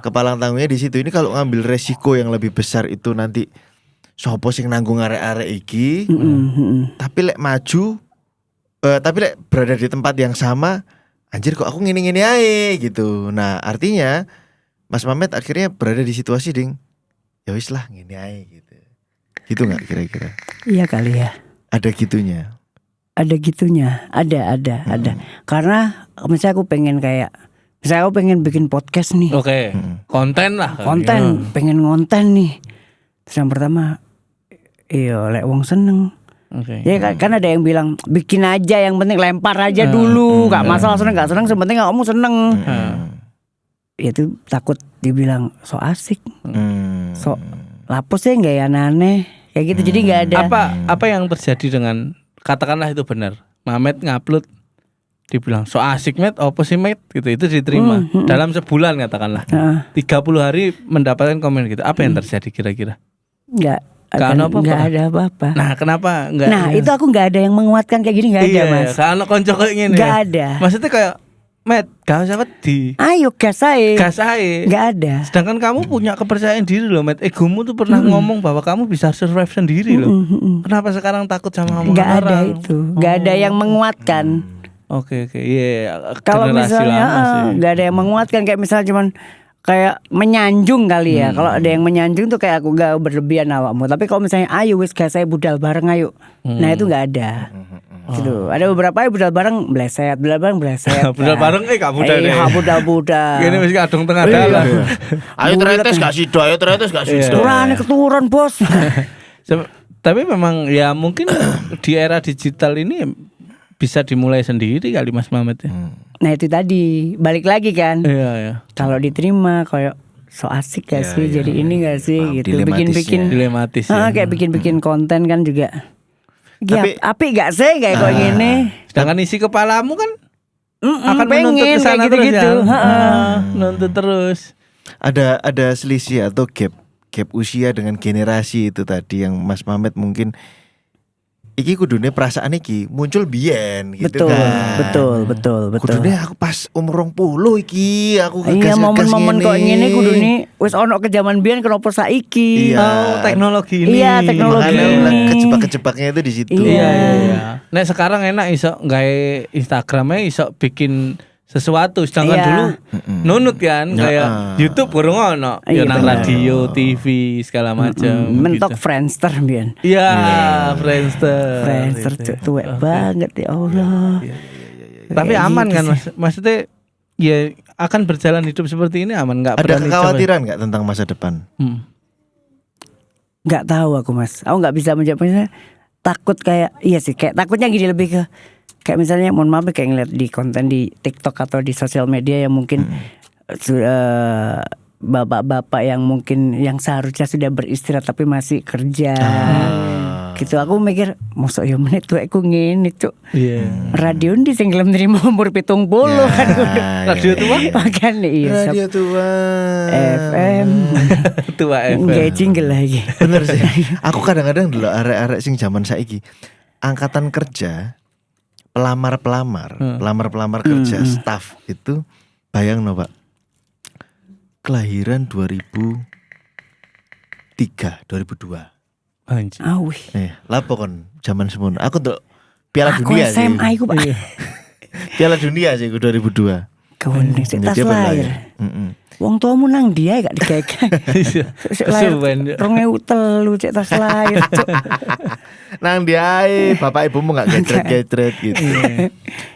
Speaker 2: Kepalang tanggungnya di situ. Ini kalau ngambil resiko yang lebih besar itu nanti sopo sing nanggung arek-arek iki. Tapi lek maju tapi lek berada di tempat yang sama, anjir kok aku ngini-ngini ae gitu. Nah, artinya Mas Mamet akhirnya berada di situasi ding. Ya wis lah ngini ae gitu. Gitu enggak kira-kira?
Speaker 1: Iya kali ya.
Speaker 2: Ada gitunya.
Speaker 1: Ada gitunya. Ada. Karena misalnya aku pengen kayak misalnya aku pengen bikin podcast nih.
Speaker 3: Oke. Konten lah.
Speaker 1: Konten, pengen ngonten nih. Terus yang pertama iya lek wong seneng.
Speaker 3: Oke.
Speaker 1: Ya kan ada yang bilang bikin aja yang penting lempar aja dulu, gak masalah seneng gak seneng, sepenting kamu seneng. Itu takut dibilang so asik, so lapus ya nggak ya aneh kayak gitu. Jadi nggak ada.
Speaker 3: Apa yang terjadi dengan katakanlah itu benar. Mamet ngupload dibilang so asik Met, apa sih Met gitu. Itu diterima dalam sebulan katakanlah. 30 hari mendapatkan komen gitu. Apa yang terjadi kira-kira? Nggak ada apa-apa. Nah, kenapa nggak?
Speaker 1: Nah, itu aku nggak ada yang menguatkan kayak gini, nggak ada Mas.
Speaker 3: Karena konco kayak gini.
Speaker 1: Nggak ada.
Speaker 3: Maksudnya kayak Met, gak usah wedi.
Speaker 1: Ayo gas aja.
Speaker 3: Gas aja.
Speaker 1: Nggak ada.
Speaker 3: Sedangkan kamu punya kepercayaan diri loh, Met. Egomu tuh pernah ngomong bahwa kamu bisa survive sendiri loh. Kenapa sekarang takut sama omongan
Speaker 1: Nggak ada
Speaker 3: orang?
Speaker 1: itu. Nggak ada yang menguatkan.
Speaker 3: Oke, iya.
Speaker 1: Kalau
Speaker 3: Generasi
Speaker 1: misalnya
Speaker 3: lama sih.
Speaker 1: nggak ada yang menguatkan kayak misalnya cuman kayak menyanjung kali ya. Kalau ada yang menyanjung tuh kayak aku gak berlebihan awakmu. Tapi kalau misalnya ayo wis gas saya budal bareng ayo. Nah itu nggak ada. Gitu. Ada beberapa ayo budal bareng bleset, budal bareng bleset.
Speaker 3: Budal bareng gak budal deh.
Speaker 1: budal.
Speaker 3: Gini mesti kadung tengah dalam.
Speaker 2: Ayo teretes gak sido, ayo teretes gak sido.
Speaker 1: Keturun bos.
Speaker 3: Tapi memang ya mungkin di era digital ini bisa dimulai sendiri kali Mas Mamet ya.
Speaker 1: Nah itu tadi balik lagi kan.
Speaker 3: Iya.
Speaker 1: Kalau diterima kayak so asik gak sih jadi ini gak sih gitu. Bikin-bikin
Speaker 3: Dilematis ya.
Speaker 1: kayak bikin-bikin konten kan juga.
Speaker 2: Tapi-
Speaker 1: Api gak sih kayak kok gini.
Speaker 3: Sedangkan isi kepalamu kan akan
Speaker 1: pengen
Speaker 3: menuntut ke sana
Speaker 1: kayak
Speaker 3: terus
Speaker 1: gitu-gitu.
Speaker 3: ya. Menuntut terus.
Speaker 2: Ada selisih atau gap usia dengan generasi itu tadi yang Mas Mamet mungkin iki kudune perasaan iki muncul biyen gitu kan.
Speaker 1: Betul.
Speaker 2: Kudune aku pas umur 20 iki aku
Speaker 1: Iya
Speaker 2: ngegas-ngegas
Speaker 1: momen-momen kok
Speaker 2: ngene.
Speaker 1: ngene kudune wis ono ke zaman biyen kenapa saiki.
Speaker 2: Iya.
Speaker 3: Oh, teknologi ini.
Speaker 1: Iya, teknologi
Speaker 2: Makanya
Speaker 1: ini.
Speaker 2: kejebak-kejebaknya itu di situ.
Speaker 3: Iya. Nah, sekarang enak iso gawe Instagramnya iso bikin sesuatu sedangkan
Speaker 1: Iya.
Speaker 3: dulu nunut kan kayak YouTube kurang ono ya
Speaker 1: Iya,
Speaker 3: nang
Speaker 1: benar.
Speaker 3: radio, TV segala macam.
Speaker 1: Mentok
Speaker 3: gitu.
Speaker 1: Friendster biyen.
Speaker 3: Iya, Friendster.
Speaker 1: Friendster tuwek banget ya Allah.
Speaker 3: Tapi
Speaker 1: Kayak
Speaker 3: aman
Speaker 1: gitu
Speaker 3: kan
Speaker 1: sih.
Speaker 3: Mas? Maksudnya ya akan berjalan hidup seperti ini aman nggak?
Speaker 2: Ada
Speaker 3: berani
Speaker 2: kekhawatiran nggak tentang masa depan?
Speaker 3: coba?
Speaker 1: Nggak tahu aku Mas. Aku nggak bisa menjawabnya. Takut kayak iya sih kayak takutnya gini lebih ke kayak misalnya mohon maaf kayak ngeliat di konten di TikTok atau di sosial media yang mungkin bapak-bapak yang mungkin yang seharusnya sudah beristirahat tapi masih kerja. Gitu aku mikir mosok yo menit tuwekku ngene cuk.
Speaker 3: Iya.
Speaker 1: Radio ndi sing gelem nrimo umur 70 kan kudu.
Speaker 3: Radio tua?
Speaker 1: Makane iya. Sob.
Speaker 2: Radio tua.
Speaker 1: FM.
Speaker 3: Tua FM.
Speaker 1: Nggak jingle lagi.
Speaker 2: Bener sih. Aku kadang-kadang dulu arek-arek sing zaman saiki angkatan kerja pelamar kerja staff itu bayang no Pak. Kelahiran 2002.
Speaker 3: Anjir.
Speaker 1: Awih.
Speaker 2: Lapo kon zaman semono. Aku tuh Piala
Speaker 1: Aku
Speaker 2: Dunia sih.
Speaker 1: SMA iku Pak.
Speaker 2: Piala Dunia sih aku 2002.
Speaker 1: Kawan sik tas
Speaker 2: Dia baru
Speaker 1: lahir. Wong tuamu nang dia gak digegek. Sik lahir.
Speaker 3: Suwen, Cuk.
Speaker 1: 2003 cek tas lahir. Cuk.
Speaker 2: Nang dia bapak ibumu gak getret gitu.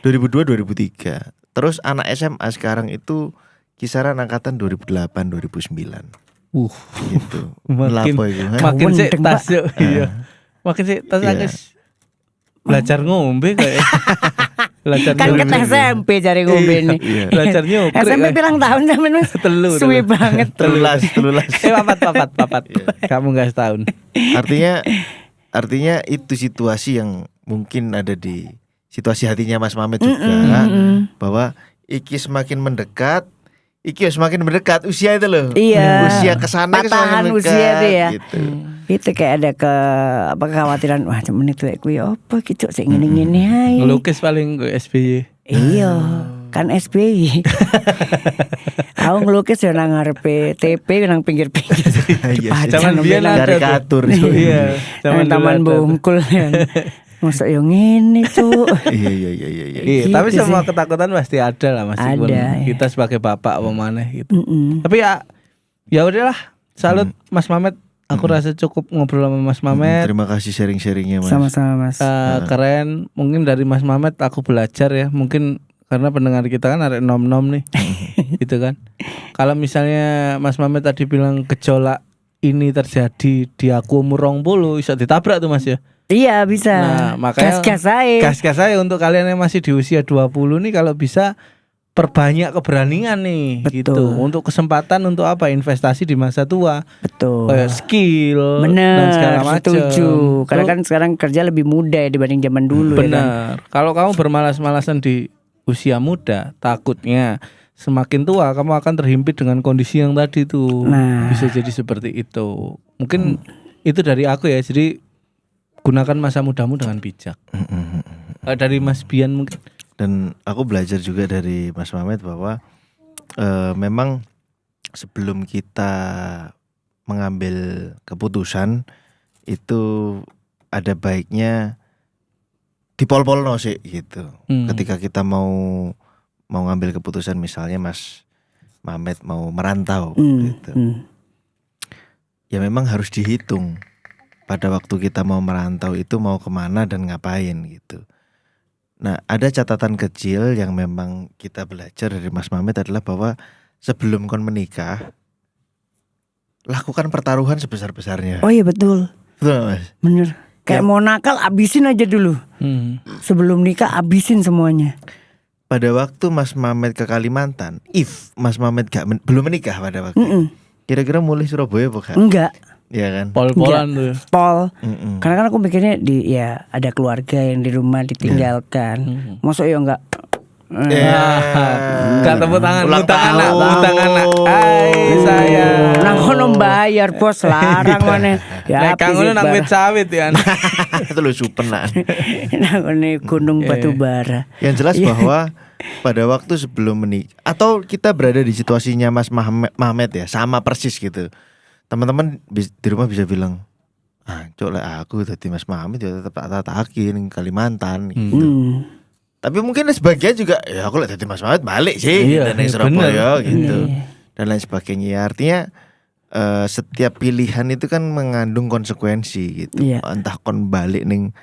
Speaker 2: 2002 2003. Terus anak SMA sekarang itu kisaran angkatan 2008 2009 gitu. Lapo iku.
Speaker 3: Makin sik
Speaker 1: Wendeng,
Speaker 3: tas
Speaker 1: Pak.
Speaker 3: yuk. Iya. Makin sik tas
Speaker 2: Iya.
Speaker 3: akis belajar ngombe kayak. Belajar
Speaker 1: Kan
Speaker 3: nyukur.
Speaker 1: ket SMP jare ngombe ini.
Speaker 2: Iya.
Speaker 3: Belajar nyukur.
Speaker 1: SMP pirang tahun sampean wis
Speaker 3: Telu.
Speaker 1: suwe banget.
Speaker 2: Telulas.
Speaker 3: Papat. Kamu enggak setahun.
Speaker 2: Artinya itu situasi yang mungkin ada di situasi hatinya Mas Mamet juga bahwa iki semakin mendekat, usia itu loh.
Speaker 1: Iya.
Speaker 2: Usia kesana
Speaker 1: Patahan
Speaker 2: semakin mendekat.
Speaker 1: usia itu ya.
Speaker 2: Gitu.
Speaker 1: Itu kayak ada kekhawatiran wah cuman itu kuwi apa ki Cuk, sik ngene-ngene ae.
Speaker 3: Ngelukis paling gue SBY.
Speaker 1: Iya, kan SBY. Aku ngelukis ya nang ngarepe TP nang pinggir-pinggir.
Speaker 2: Iya sih.
Speaker 3: Zaman biyen ada tuh.
Speaker 2: Karikatur.
Speaker 3: Iya.
Speaker 1: Nang Taman Bungkul kan. Masa yang ngene Cuk.
Speaker 2: Iya.
Speaker 3: Iya,
Speaker 1: Gitu
Speaker 3: tapi semua
Speaker 1: sih.
Speaker 3: ketakutan pasti ada lah meskipun
Speaker 1: Ada, ya.
Speaker 3: kita sebagai bapak apa maneh gitu.
Speaker 1: Mm-mm.
Speaker 3: Tapi ya udahlah, salut Mas Mamet. Aku rasa cukup ngobrol sama Mas Mamet.
Speaker 2: Terima kasih sharing-sharingnya Mas.
Speaker 1: Sama-sama Mas.
Speaker 3: Keren. Mungkin dari Mas Mamet aku belajar ya. Mungkin karena pendengar kita kan ada nom-nom nih. Gitu kan. Kalau misalnya Mas Mamet tadi bilang gejolak ini terjadi di aku umur 20 bisa ditabrak tuh Mas ya.
Speaker 1: Iya bisa.
Speaker 3: Nah, makanya
Speaker 1: gas-gas ae.
Speaker 3: Gas-gas saya untuk kalian yang masih di usia 20 nih kalau bisa perbanyak keberanian nih
Speaker 1: Betul.
Speaker 3: gitu. Untuk kesempatan untuk apa? Investasi di masa tua.
Speaker 1: Betul.
Speaker 3: Kayak skill dan segala
Speaker 1: Bener,
Speaker 3: macam.
Speaker 1: setuju. Karena kan sekarang kerja lebih mudah ya dibanding zaman dulu ya kan.
Speaker 3: benar. Kalau kamu bermalas-malasan di usia muda, takutnya semakin tua kamu akan terhimpit dengan kondisi yang tadi tuh.
Speaker 1: Nah.
Speaker 3: Bisa jadi seperti itu. Mungkin itu dari aku ya. Jadi gunakan masa mudamu dengan bijak. Dari Mas Bian mungkin.
Speaker 2: Dan aku belajar juga dari Mas Mamet bahwa memang sebelum kita mengambil keputusan itu ada baiknya dipol-polno sih gitu. Ketika kita mau ngambil keputusan misalnya Mas Mamet mau merantau gitu. Ya memang harus dihitung pada waktu kita mau merantau itu mau kemana dan ngapain gitu. Nah, ada catatan kecil yang memang kita belajar dari Mas Mamet adalah bahwa sebelum kon menikah, lakukan pertaruhan sebesar-besarnya.
Speaker 1: Oh iya betul.
Speaker 2: Betul gak, Mas?
Speaker 1: Bener. Kayak mau nakal abisin aja dulu. Sebelum nikah abisin semuanya.
Speaker 2: Pada waktu Mas Mamet ke Kalimantan, if Mas Mamet belum menikah pada waktu itu, kira-kira mulai Surabaya bukan?
Speaker 1: Enggak.
Speaker 2: Iya kan?
Speaker 3: Pol-polan tuh.
Speaker 1: Pol. Karena kan aku mikirnya ya ada keluarga yang di rumah ditinggalkan. Masuk ya enggak.
Speaker 3: Enggak tepuk tangan,
Speaker 2: Ulang
Speaker 3: utang anak,
Speaker 2: tahun.
Speaker 3: utang anak. Hai saya.
Speaker 1: Nang kono bayar bos larang mana. Ya
Speaker 3: Nek kang ngono nang wit sawit ya.
Speaker 2: Itu lu supen lah.
Speaker 1: Nang kono gunung batu bara.
Speaker 2: Yang jelas bahwa pada waktu sebelum menikah atau kita berada di situasinya Mas Mamet ya, sama persis gitu. Teman-teman di rumah bisa bilang, cok lah aku tadi Mas Mamet ya tetap tak takin Kalimantan gitu. Tapi mungkin sebagian juga ya aku lihat tadi Mas Mamet balik sih
Speaker 3: Iya,
Speaker 2: dan
Speaker 3: iya,
Speaker 2: Surabaya gitu
Speaker 1: Iya.
Speaker 2: dan lain sebagainya. Ya, artinya setiap pilihan itu kan mengandung konsekuensi gitu.
Speaker 1: Iya.
Speaker 2: Entah kon balik ning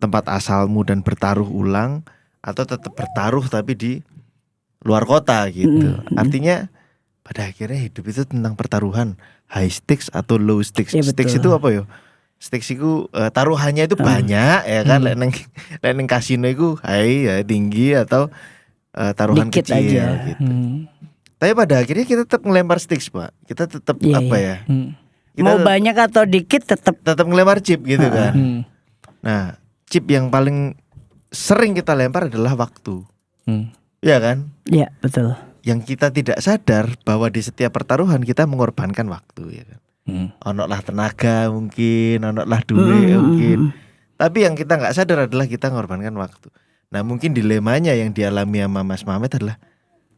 Speaker 2: tempat asalmu dan bertaruh ulang atau tetap bertaruh tapi di luar kota gitu. Artinya pada akhirnya hidup itu tentang pertaruhan high stakes atau low stakes.
Speaker 1: Iya,
Speaker 2: Stakes
Speaker 1: betul.
Speaker 2: itu apa ya? Stakes itu taruhannya itu banyak ya kan. Lek neng kasino itu high ya tinggi atau taruhan
Speaker 1: Dikit
Speaker 2: kecil
Speaker 1: aja.
Speaker 2: gitu. Tapi pada akhirnya kita tetap ngelempar stakes, Pak. Kita tetap
Speaker 1: Iya,
Speaker 2: apa
Speaker 1: iya.
Speaker 2: ya? Kita
Speaker 1: Mau banyak atau dikit tetap.
Speaker 2: tetap ngelempar chip gitu kan. Nah, chip yang paling sering kita lempar adalah waktu. Iya kan?
Speaker 1: Ya betul.
Speaker 2: Yang kita tidak sadar bahwa di setiap pertaruhan kita mengorbankan waktu ya kan. Ono lah tenaga mungkin, ono lah duit mungkin. Tapi yang kita nggak sadar adalah kita mengorbankan waktu. Nah mungkin dilemanya yang dialami sama Mas Mamet adalah,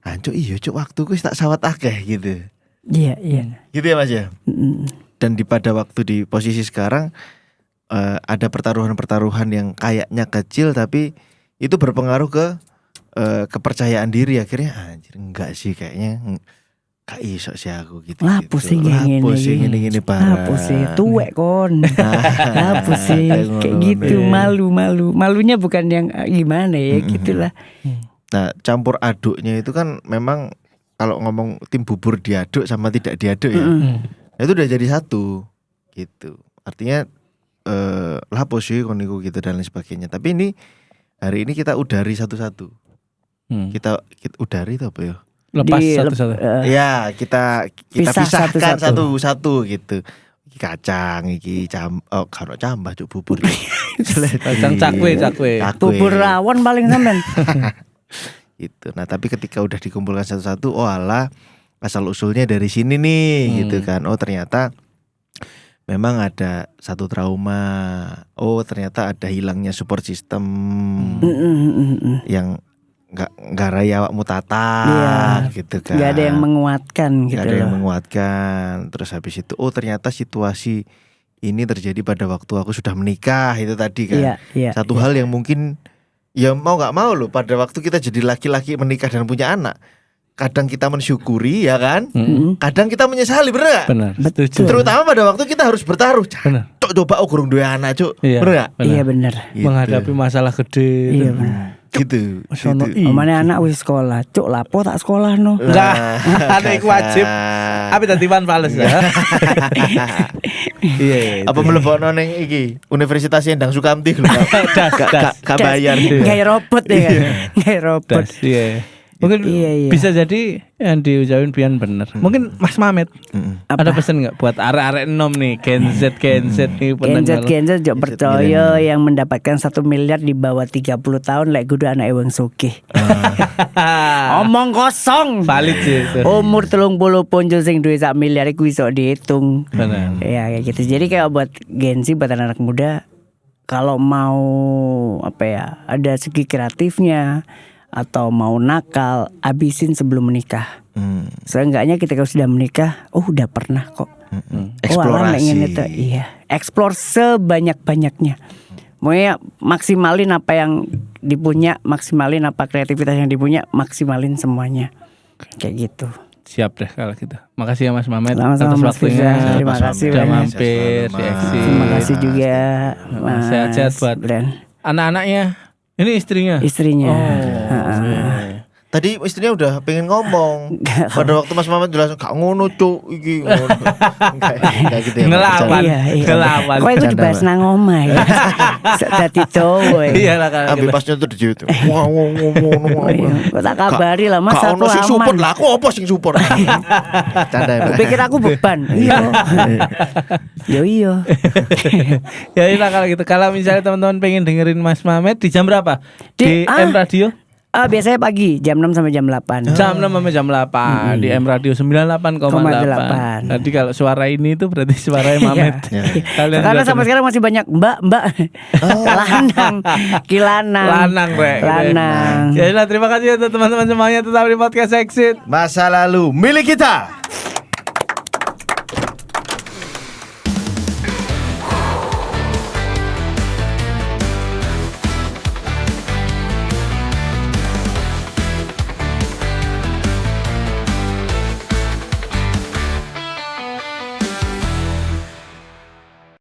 Speaker 2: Cuk iya cuk waktuku tak sawat akeh gitu.
Speaker 1: Iya.
Speaker 2: Gitu ya Mas ya. Dan pada waktu di posisi sekarang ada pertaruhan-pertaruhan yang kayaknya kecil tapi itu berpengaruh ke kepercayaan diri. Akhirnya anjir enggak sih kayaknya gak iso sih aku gitu.
Speaker 1: Lapus sih
Speaker 2: gini parah.
Speaker 1: Lapus sih tuwek kon. Lapus sih kayak gitu malunya bukan yang gimana ya gitulah.
Speaker 2: Nah campur aduknya itu kan memang kalau ngomong tim bubur diaduk sama tidak diaduk ya, itu udah jadi satu gitu. Artinya lapus sih koniku gitu dan lain sebagainya. Tapi ini hari ini kita udari satu-satu. Kita udari itu apa ya?
Speaker 3: Lepas satu-satu.
Speaker 2: Ya kita pisahkan
Speaker 1: satu-satu.
Speaker 2: satu-satu gitu. Iki kacang, iki kalau cambah cuk bubur.
Speaker 3: Kacang cakwe.
Speaker 1: Bubur rawon paling sampean.
Speaker 2: Gitu. Nah tapi ketika udah dikumpulkan satu-satu, oh alah asal usulnya dari sini nih gitu kan. Oh ternyata memang ada satu trauma. Oh ternyata ada hilangnya support system yang nggak raya awakmu tata gitu kan.
Speaker 1: Nggak ada yang menguatkan gitu.
Speaker 2: Nggak ada yang menguatkan. Terus habis itu oh ternyata situasi ini terjadi pada waktu aku sudah menikah itu tadi kan. Satu hal yang mungkin ya mau nggak mau loh pada waktu kita jadi laki-laki menikah dan punya anak. Kadang kita mensyukuri ya kan. Kadang kita menyesali, bener gak?
Speaker 3: Benar. Betul.
Speaker 2: Terutama pada waktu kita harus bertaruh. Cuk coba kurang dua anak cuk. Bener gak?
Speaker 1: Iya bener.
Speaker 2: Gitu.
Speaker 3: Menghadapi masalah gede.
Speaker 1: Iya bener.
Speaker 2: Gitu.
Speaker 1: Omane anak wis sekolah. Cuk lapo tak sekolah no.
Speaker 3: Enggak. Anak iku wajib. Apa tadi Van Fales ya? Iya.
Speaker 2: Apa mlebokno ning iki Universitas Endang Sukamti lho. Gak bayar.
Speaker 1: Kayak robot ya kan. Kayak robot.
Speaker 3: Iya. Mungkin bisa jadi yang diucapin Pian bener. Mungkin Mas Mamet ada pesan nggak buat arek-arek enom nih, Gen Z nih
Speaker 1: Gen Z jok percaya yang mendapatkan 1 miliar di bawah 30 tahun lek kudu anak wong sugih. Omong kosong.
Speaker 3: Valid sih itu.
Speaker 1: Umur 30 ponjo sing duwe 1 miliar iku iso dihitung.
Speaker 3: Benar.
Speaker 1: Ya kayak gitu. Jadi kayak buat Gen Z, buat anak muda, kalau mau apa ya, ada segi kreatifnya atau mau nakal, abisin sebelum menikah. Seenggaknya ketika sudah menikah, udah pernah kok.
Speaker 2: Eksplorasi.
Speaker 1: Iya, eksplor sebanyak-banyaknya. Pokoknya maksimalin apa yang dipunya, maksimalin apa kreativitas yang dipunya, maksimalin semuanya. Kayak gitu.
Speaker 3: Siap deh kalau gitu. Makasih ya Mas Mamet
Speaker 1: Sama-sama,
Speaker 3: atas
Speaker 1: Mas
Speaker 3: waktunya.
Speaker 1: Firza. Terima kasih
Speaker 3: Sudah
Speaker 1: banyak.
Speaker 3: mampir di Eksi.
Speaker 1: Terima kasih juga Mas
Speaker 3: Sehat-sehat buat
Speaker 1: Bran.
Speaker 3: anak-anaknya. Ini istrinya.
Speaker 1: Istrinya.
Speaker 2: Tadi istrinya udah pengen ngomong. Pada waktu Mas Mamet jelas gak ngono cuk iki ngono. Kayak gitu ya.
Speaker 3: Ngelawan. Ngelawan.
Speaker 1: Kok itu dibahas nang omah ya. Dadi cowok.
Speaker 3: Iya lah kalau
Speaker 2: Ambil
Speaker 3: gitu.
Speaker 2: pasnya tuh di situ. Wah ngomong.
Speaker 1: Kok tak kabari lah Mas,
Speaker 2: Kak
Speaker 1: aku
Speaker 2: ono sing support
Speaker 1: aman.
Speaker 2: lah, aku apa sing support? Canda ya. Mbak.
Speaker 1: Pikir aku beban. Iya. Yo iya.
Speaker 3: Ya ini lah kalau gitu. Kalau misalnya teman-teman pengen dengerin Mas Mamet di jam berapa? Di M Radio?
Speaker 1: Biasanya pagi jam 6 sampai jam 8.
Speaker 3: Jam 6 sampai jam 8 di M Radio 98,8. Nanti kalau suara ini itu berarti suara Mamet. Kalian
Speaker 1: Karena sampai sekarang masih banyak mbak lanang, kilanang,
Speaker 3: lanang, Rek.
Speaker 1: Lanang.
Speaker 3: Ya terima kasih untuk teman-teman semuanya tetap di podcast Exit.
Speaker 2: Masa lalu milik kita.